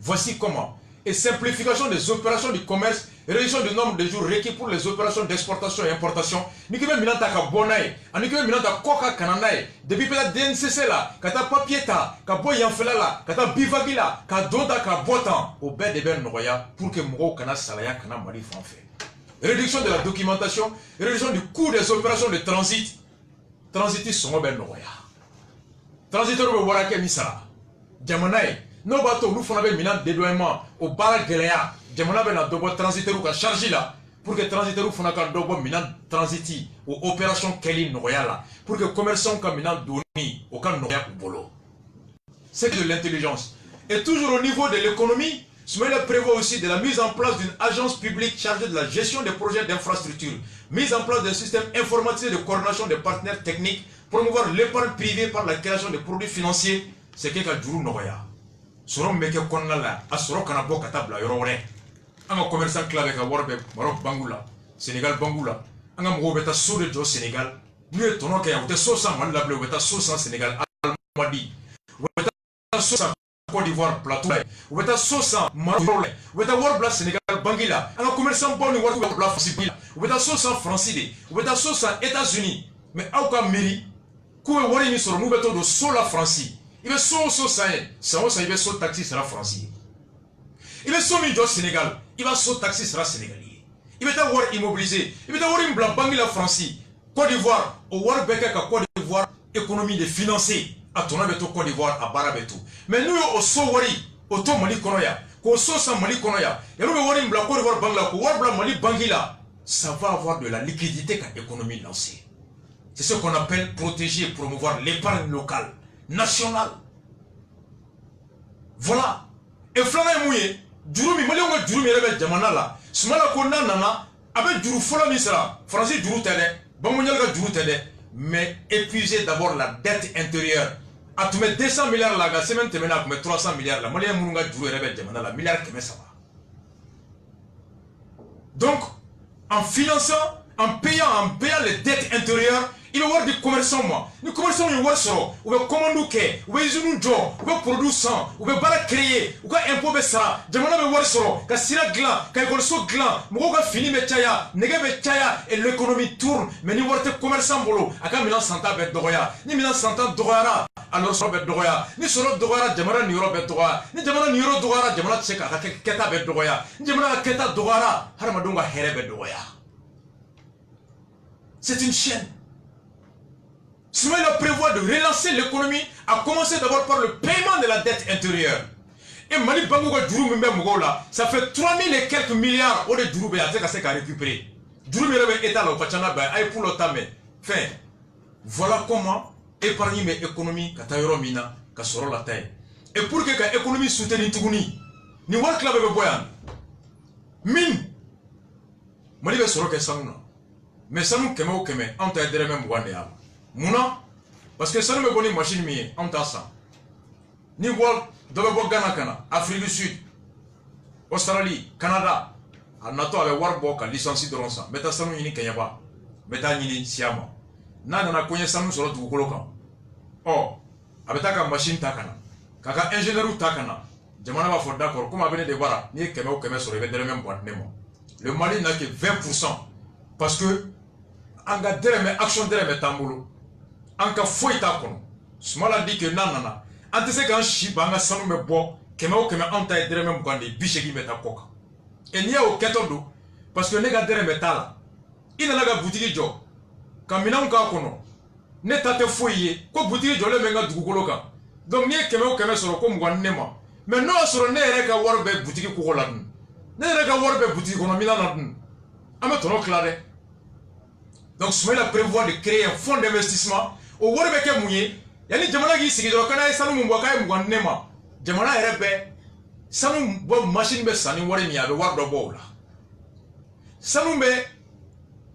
Voici comment. Et simplification des opérations du commerce, réduction du nombre de jours requis pour les opérations d'exportation et importation. Nous avons mis en bonnet, nous avons mis en coca cananaï, depuis la DNCC là, kata papier ta, kabo yanfela là, kata bivagi là, kadonda ka botan, au bed de ben noya, pour que Moro kana salaya kana mari fanfait. Réduction de la documentation, réduction du coût des opérations de transit. Transitis sont ben noya. Transiteur de Warake Misara. Jamanaï. Nos bateaux, nous faisons un dédouanement au bar Gelea. Jamana ben a double transiteur ou chargé là. Pour que transiteur ou fasse un double minant transiti ou opération Kelly Noyala. Pour que commerçant comme minant doni au camp Noya ou Bolo. C'est de l'intelligence. Et toujours au niveau de l'économie, Soumaïla prévoit aussi de la mise en place d'une agence publique chargée de la gestion des projets d'infrastructure. Mise en place d'un système informatisé de coordination des partenaires techniques. Promouvoir l'épargne privée par la création de produits financiers. C'est quelque chose de Noya. Soron meke konna la asoro kana boka tabla yorore anga commerçant clave ka worbe Maroc bangula Sénégal bangula anga mo beta sode jo Sénégal ni tono ka ya so sa man la ble beta so sa Sénégal almadi beta so sa Côte d'Ivoire plateau beta so sa Maroc beta worbe Sénégal bangila anga commerçant bon ni worbe la fasibila beta so sa francide beta so sa États-Unis mais auka mairie ko wori ni soro mu beto do so la France. Il veut son ça il veut son taxi sera français. Il veut son milieu Sénégal, il va son taxi sera sénégalais. Il veut avoir immobilisé, il veut avoir une blanc bangi la France. Côte d'Ivoire, au War Beka Côte d'Ivoire, économie de financer, à ton abeto Côte d'Ivoire, à Barabeto. Mais nous au Sowari, au Tom Mali Konoya, au Sosa Mali Konoya, et nous avons une blanc Côte d'Ivoire Bangla, au War Blanc Mali Bangila, ça va avoir de la liquidité quand l'économie lancée. C'est ce qu'on appelle protéger et promouvoir l'épargne locale. National. Voilà. Et flana mouye, djurumi mali on djurumi rebe jamana la. Sumala ko nana avec djuru fola misra. Français djuru tede, bamunyal ga djuru tede, mais épuiser d'abord la dette intérieure. A tu mets 200 milliards là, ga semaine temena a tu mets 300 milliards là. Mali munga djuru rebe jamana la, milliards keme ça va. Donc en finançant, en payant les dettes intérieures, il va y avoir des commerçants, moi. Les commerçants, ils vont voir ou bien commandou ke, ou bien ils ont un job, ou bien produit sang, ou bien bara créer, ou bien impôt besara. Jamana be voir soro, ka sira glan, ka école so glan, moko ka fini me chaya, nege be chaya, et l'économie tourne. Mais ni voir des commerçants bolo, aka milan santa bet dogoya, ni milan santa dogoyara, alors soro bet dogoya, ni soro dogoyara, jamana ni euro bet dogoya, ni jamana ni euro dogoyara, jamana tseka ka keta bet dogoya, ni jamana keta dogoyara, harma donga here bet dogoya. C'est une chaîne. Soumaïla prévoit de relancer l'économie, à commencer d'abord par le paiement de la dette intérieure. Et Mali Bangouga Djourou Mbe Mougola, ça fait 3000 et quelques milliards au de Djourou Bé à récupérer. Djourou Bé est à l'Opachana Bé, aïe pour l'Otame. Fin. Voilà comment épargner mes économies, Katayoro Mina, Kasoro la taille. Et pour que l'économie soutienne Tougouni, ni war club be boyan. Min. Mali be soro ke sanuna. Mais sanu keme o keme, on t'a aidé même wande ya. Mouna, parce que sanu me boni machine mi, on t'a ça. Ni wal de be Ghana kana, Afrique du Sud, Australie, Canada, a nato avec warbo ka licence de ronsa. Meta sanu yini kenyaba. Meta yini siama. Na na konye sanu soro tu koloka. Oh, abeta ka machine takana. Kaka ingénieur takana. Jamana va faire d'accord. Comme avait des bara, ni keme ou keme sur les mêmes boîtes. Le Mali n'a que 20%. Parce que, en ga dereme action dereme tambolo. En ka foi ta kono. Smala dit que nanana. Ante se kan shiba nga sanu me bo. Keme ou keme anta dereme mbande bishegi meta koka. Et n'y a aucun do. Parce que nega dereme tala. Il a la boutique jo. Kamina unka kono. Ne tate foye. Ko boutique jo le menga dugukoloka. Donc ni keme ou keme sur comme guanema. Mais non, sur ne reka warbe boutique koukoladun. Ne reka warbe boutique kono milanadun. Ame tono clare. Donc Soumaïla prévoit de créer un fonds d'investissement au warbe ke mouye. Yani jamana gi sigi do kana sanu mbo kay mwanema. Jamana rebe sanu bo machine be sani wari mi abe wardo bo la. Sanu be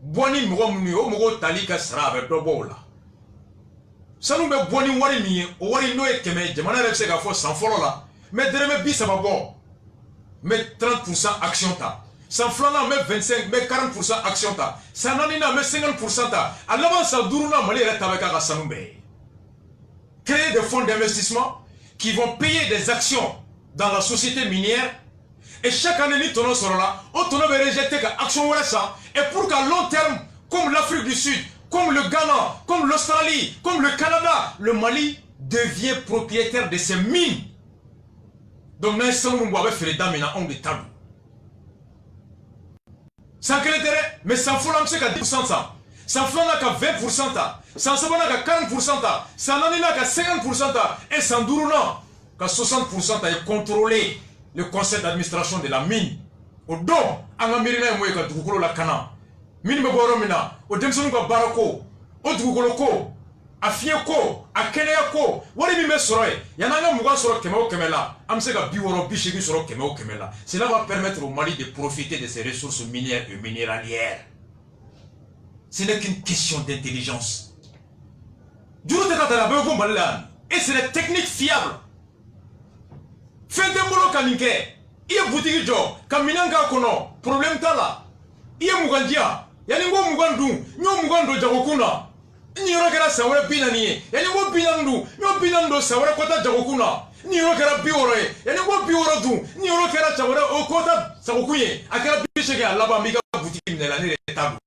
boni mgo muni o mgo talika sra be do bo la. Sanu be boni wari mi o wari no e keme jamana rebe se ga fo sans folo la. Mais dereme bi ça va bon. Mais 30% action ta. Sans flana mais 25 mais 40% action ta. Sananina mais 50% ta. À l'avance ça duruna mali reta avec ka sanumbe. Créer des fonds d'investissement qui vont payer des actions dans la société minière et chaque année ni tono sera là, on tono va rejeter ka action wala ça et pour qu'à long terme comme l'Afrique du Sud, comme le Ghana, comme l'Australie, comme le Canada, le Mali devient propriétaire de ces mines. Donc, nous avons fait les dames en de table. Sans que l'intérêt, mais sans foule, on sait qu'à 10% ça. Sans foule, on a qu'à 20% ça. Sans foule, on a qu'à 40% ça. Sans on a qu'à 50% ça. Et sans dourou, non. Qu'à 60% ça est contrôlé le conseil d'administration de la mine. Au don, on a mis les moyens qu'à Dougoulo la Cana. Mine me boromina. Au Demson Barako. Au Dougoloko. A fieko, a keneyako, wari mi me soroy, yananga muga soro kemeo kemela, amsega biworo bishigi soro kemeo kemela. Cela va permettre au Mali de profiter de ses ressources minières et minéralières. Ce n'est qu'une question d'intelligence. Et c'est des techniques fiables. Fin de molo kaninke, il y a boutique jo, kaminanga kono, problème tala. Il y a mugandia, yaningo mugandu, nyo mugando jagokuna. Ni yoro kera sawara binani ye yani ngo binandu nyo binando sawara kota jagokuna ni yoro kera biworo ye yani ngo biworo du ni yoro kera sawara o kota sagokuye akera bishege alaba miga boutique minela ni table.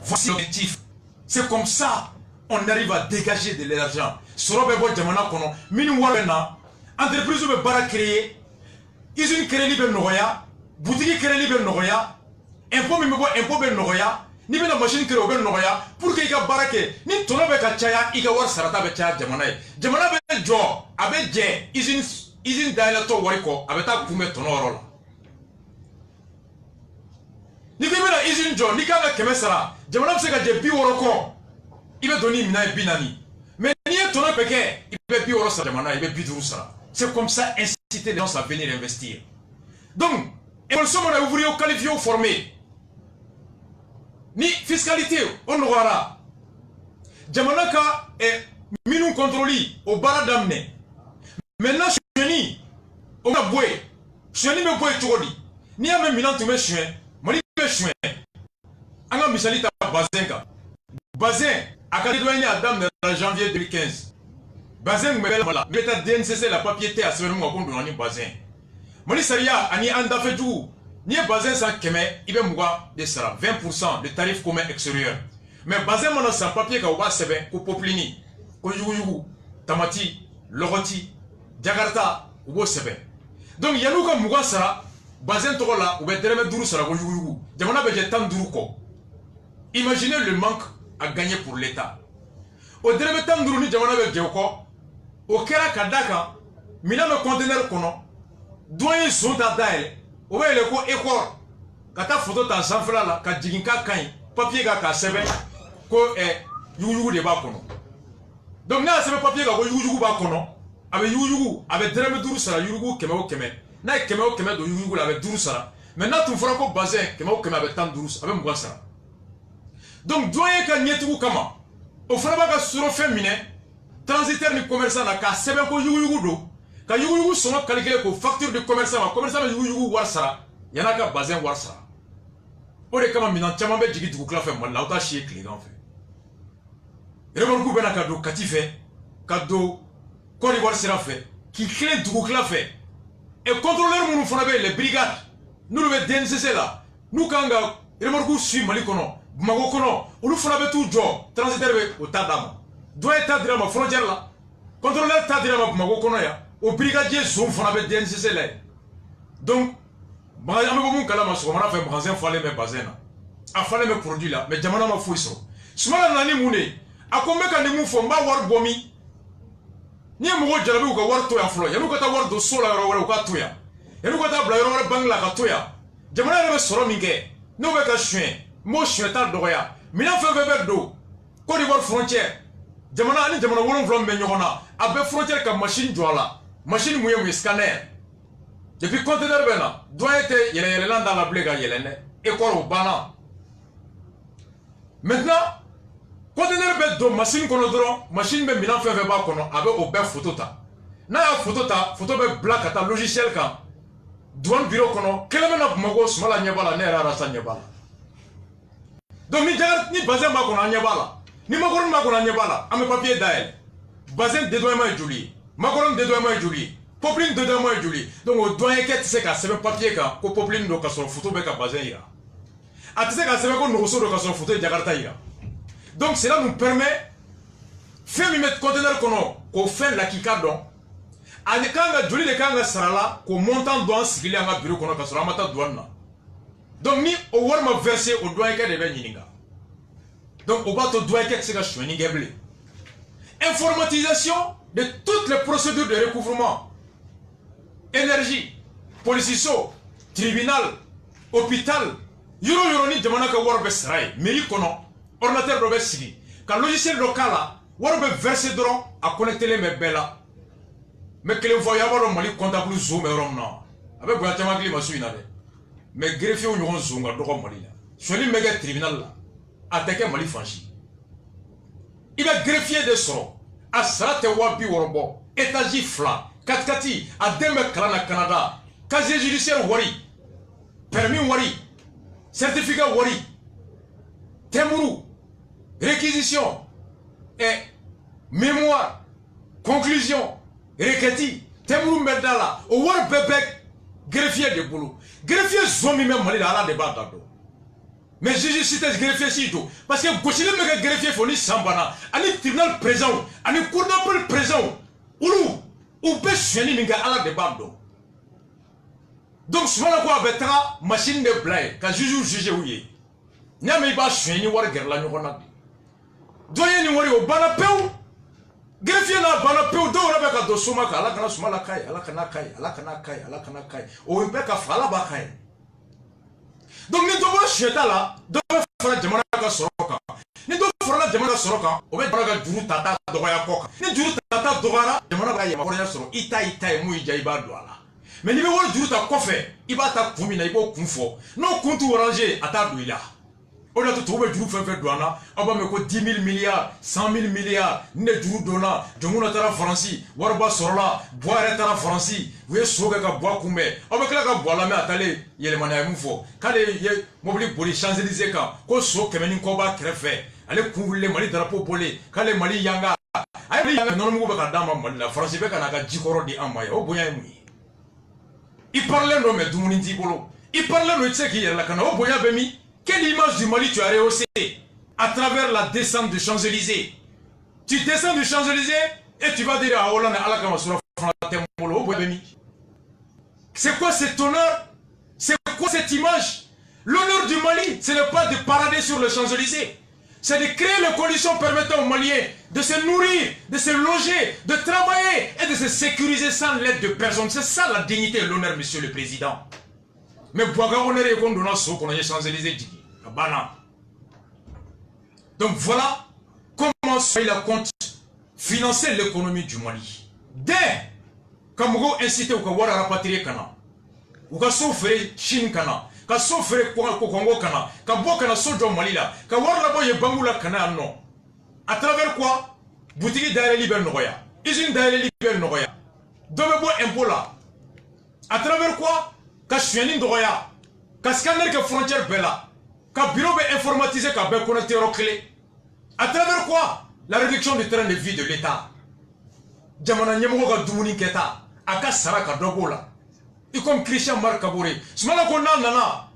Voici l'objectif. C'est comme ça on arrive à dégager de l'argent. Sorobe bo jamana kono mini warena entreprise be bara créer usine créer libe noya boutique créer libe noya impôt mi bo impôt be noya. Ni bena machine créer au ben noya pour que ika barake ni tono be ka chaya ika war sarata be chaya jamana be jo abe je usine daila to wariko abe ta kume tono rola ni bena usine jo ni ka keme sara jamana be se ka je bi woroko ibe doni mina binani mais ni tono peke ibe bi woro sara jamana ibe bi duru sara. C'est comme ça inciter les gens à venir investir. Donc et sommes on ouvriers qualifiés formés. Ni fiscalité, on aura. Jamanaka est minou contrôlé au bar d'amener. Maintenant, cheni, on a boué. Cheni me boué chori. Ni a même minan tu me chien. Moni me chien. Anga misalita bazenga. Bazen, a kadouani à dame de janvier 2015. Bazen me belle voilà. Mais ta DNCC la papier à ce moment qu'on donne bazen. Moni saria, ani anda fait tout. Ni basé sans keme, il va mouvoir de ça 20% de tarif commun extérieur. Mais basé maintenant sans papier qu'on va sebe, qu'on poplini, qu'on yugu, tamati, loroti, Jakarta, ou beau sebe. Donc il y a nous comme mouvoir ça, basé en là, ou bien derrière duru ça, qu'on yugu. Demanda beje tant duru ko. Imaginez le manque à gagner pour l'État. o dɛrɛmɛ 15 ni jamana bɛ jɛ o kɔ o kɛra ka da kan minɛn bɛ conteneur kɔnɔ duwan ye zon ta dayɛlɛ o bɛ yɛlɛ ko école ka taa photo ta sanfɛla la ka jigin k'a ka ɲi papier kan k'a sɛbɛn ko yuguyugu de b'a kɔnɔ donc n'a y'a sɛbɛn papier kan ko yuguyugu b'a kɔnɔ a bɛ yuguyugu a bɛ dɛrɛmɛ 5 sara yuguyugu 100 o 100 n'a ye 100 o 100 don yuguyugu la a bɛ 5 sara mais n'a tun fɔra ko bazin 100 o 100 a bɛ 15 a bɛ 20 sara donc douanier ka ɲɛtigiw kama o fana b'a ka surofɛn minɛ transitaire ni commerçant na k'a sɛbɛn ko yuguyugu don ka yuguyugu sɔngɔ calculer ko facture de commerçant ma commerçant bɛ yuguyugu wari sara yan'a ka bazin wari sara o de kama minɛn caman bɛ jigin dugukila fɛ Mali la aw t'a si ye tilegan fɛ remorque bɛ na ka don Kati fɛ ka don Côte d'Ivoire sira fɛ k'i tilen dugukila fɛ et contrôleur minnu fana bɛ yen les brigades n'olu bɛ DNCC la n'u kan ka remorque suit Mali kɔnɔ Bamakɔ kɔnɔ olu fana bɛ t'u jɔ transitaire bɛ o ta d'a ma douanier ta dira ma frontière la contrôleur ta dira ma Bamakɔ kɔnɔ yan o brigadier zone fana bɛ DNCC la yen donc an bɛ bɔ mun kalama sɔgɔmada fɛ magasin falen bɛ bazin na a falen bɛ produit la mais jamana ma foyi sɔrɔ Sumala nana ni mun de ye a ko n bɛ ka nin mun fɔ n b'a wari bɔ min n'i ye mɔgɔw jalabi u ka wari to yan fɔlɔ yan'u ka taa wari don so la yɔrɔ wɛrɛ u ka to yan yan'u ka taa bila yɔrɔ wɛrɛ banque la ka to yan jamana yɛrɛ bɛ sɔrɔ min kɛ n'o bɛ ka suɲɛ n b'o suɲɛ ta dɔgɔya minɛn fɛn fɛn bɛ don Côte d'Ivoire frontière jamana ani jamana 7 min bɛ ɲɔgɔn na a bɛ frontière ka machine jɔ a la machine mun ye scanner depuis conteneur bɛ na douanier tɛ yɛlɛyɛlɛlan da la bilen ka yɛlɛn dɛ école o banna maintenant conteneur bɛ don machine kɔnɔ dɔrɔn machine bɛ minɛn fɛn fɛn b'a kɔnɔ a bɛ o bɛɛ photo ta n'a y'a photo ta photo bɛ bila ka taa logiciel kan douane bureau kɔnɔ kelen bɛ na Bamakɔ Sumala ɲɛ b'a la ne yɛrɛ Arasa ɲɛ b'a la donc ni bazin b'a kɔnɔ an ɲɛ b'a la ni Makɔrɔni b'a kɔnɔ an ɲɛ b'a la an bɛ papier dayɛlɛ bazin dédouanement ye joli ye Makɔrɔni dédouanement ye joli ye Popeline dédouanement ye joli ye donc o douanier kɛ tɛ se ka sɛbɛn papier kan ko Popeline don ka sɔrɔ photo bɛ ka bazin yira a tɛ se ka sɛbɛn ko Nogoso don ka sɔrɔ photo ye Jakarta yira donc cela nous permet fɛn min bɛ conteneur kɔnɔ k'o fɛn lakika dɔn ani kan ka joli de kan ka sara la k'o montant dɔn an sigilen an ka bureau kɔnɔ ka sɔrɔ an ma taa douane na donc ni o wari ma verser o douanier kɛ de bɛ ɲininka donc o b'a to douanier kɛ tɛ se ka suɲɛni kɛ bilen informatisation de toutes les procédures de recouvrement énergie policiso tribunal hôpital yɔrɔ yɔrɔ ni jamana ka wari bɛ sara ye mairie kɔnɔ ordinateur dɔ bɛ sigi ka logiciel dɔ k'a la wari bɛ verser dɔrɔn a connectelen bɛ bɛɛ la n bɛ kelen fɔ y'a b'a dɔn Mali comptable zone bɛ yɔrɔ min na a bɛ bonya caman hakili ma su in na dɛ mais greffier ɲɔgɔn zone ka dɔgɔ Mali la suɲɛli bɛ kɛ tribunal la a tɛ kɛ Mali fan si i bɛ greffier de sɔrɔ a sara tɛ 60 bɔ étage 2 4x4 a den bɛ kalan na Canada casier judiciaire wari permis wari certificat wari témoin réquisition et mémoire conclusion requête témoin bɛ da la o wari bɛɛ bɛ greffier de bolo greffier zone min bɛ Mali la Ala de b'a da dɔn mais juge si tɛ greffier si to parce que gosili bɛ kɛ greffier fɔ ni san banna ani tribunal président ani cour d'appel président olu u bɛ suɲɛni min kɛ Ala de b'a dɔn donc Sumala ko a bɛ taga machine de bila yen ka juge u ye n'i y'a mɛn i b'a suɲɛ ni wari gɛrɛla ɲɔgɔn na de douanier ni wari o banna pewu greffier n'a banna pewu dɔw yɛrɛ bɛ ka don soma kan Ala kana Sumala k'a ye Ala kana k'a ye Ala kana k'a ye Ala kana k'a ye o bɛɛ ka fa Ala b'a k'a ye donc ni dɔ bɔra suɲɛta la dɔ bɛ fara jamana ka sɔrɔ kan ni dɔ farala jamana ka sɔrɔ kan o bɛ jamana ka juru tata dɔgɔya kɔ kan ni juru tata dɔgɔyara jamana b'a yamaruya sɔrɔ i ta ye mun y'i diya i b'a don a la mais n'i bɛ wari juru ta kɔfɛ i b'a ta kun min na i b'o kun fɔ n'o kun t'u ranger a t'a don i la o de y'a to tubabu bɛ juru fɛn fɛn don an na aw b'a mɛn ko 10 000 milliards 100 000 milliards ni de juru donna jɔnkuna taara Faransi wariba sɔrɔla buwa yɛrɛ taara Faransi u ye so kɛ ka buwa kunbɛn aw bɛ tila ka buwa lamɛn a taalen yɛlɛmani a ye mun fɔ k'ale ye mobili boli Champs-Élysées kan ko so 100 ni kɔ b'a kɛrɛfɛ ale kun wulilen Mali drapeau bɔlen k'ale Mali yanga a ye Mali yanga nɔnɔmugu bɛ ka d'a ma Mali la Faransi bɛ ka n'a ka jikɔrɔ di an ma ye o bonya ye mun ye i parlen don mais dumuni t'i bolo i parlen don i tɛ se k'i yɛrɛ lakana o bonya bɛ min. Quelle image du Mali tu as rehaussé à travers la descente du Champs-Élysées? Tu descends du Champs-Élysées et tu vas dire à Hollande Allah Kamasura. C'est quoi cet honneur? C'est quoi cette image? L'honneur du Mali, ce n'est pas de parader sur le Champs-Élysées. c'est de créer les conditions permettant aux Maliens de se nourrir, de se loger, de travailler et de se sécuriser sans l'aide de personne. C'est ça la dignité et l'honneur, monsieur le président. Mais donc voilà comment il a compte financer l'économie du Mali. Dès que vous incitez au Kawara à rapatrier Kana, ou ka souffrir Chine Kana, ka souffrir Congo Kana, ka Bokana Sojo Mali là, ka Wara Boye Bangula Kana non. À travers quoi? Boutique d'ailleurs libre Noya, usine d'ailleurs libre Noya, Domebo impôt là. À travers quoi? Ka Chuanin Noya, ka scanner que frontière Bella, ka bureau informatisé, ka ben connecté au clé. À travers quoi? La réduction du train de vie de l'État. Jamana Nyemogo ka Dumuni Keta, Aka Saraka Dogola. Et comme Christian Marc Kabouré, ce moment qu'on a nana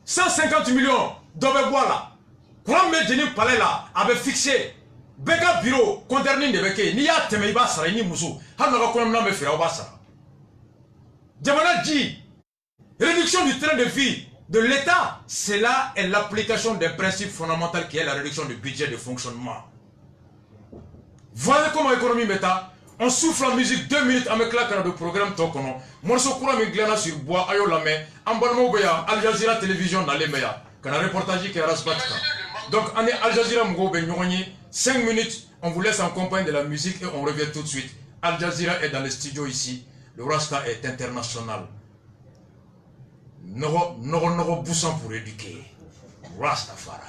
150 millions d'obé bois quand Medjeni Palais là avait fixé Beka bureau conterning de Beke, ni ya Temeiba Sara ni Moussou, Hanaka Konamna me fait Obasa. Jamana dit réduction du train de vie de l'État, c'est là est l'application des principes fondamentaux qui est la réduction du budget de fonctionnement. Voilà comment l'économie méta. On souffle la musique 2 minutes avec la canne de programme Tokono. Morceau courant me glana sur bois, ayo la main. En balmo beya, Al Jazeera télévision dans les meilleurs. Quand un reportage qui est rasbatka. Donc, on est Al Jazeera Mgo Benyoni. 5 minutes, on vous laisse en compagnie de la musique et on revient tout de suite. Al Jazeera est dans le studio ici. Le Rasta est international. Noro Boussan pour éduquer. Rastafari.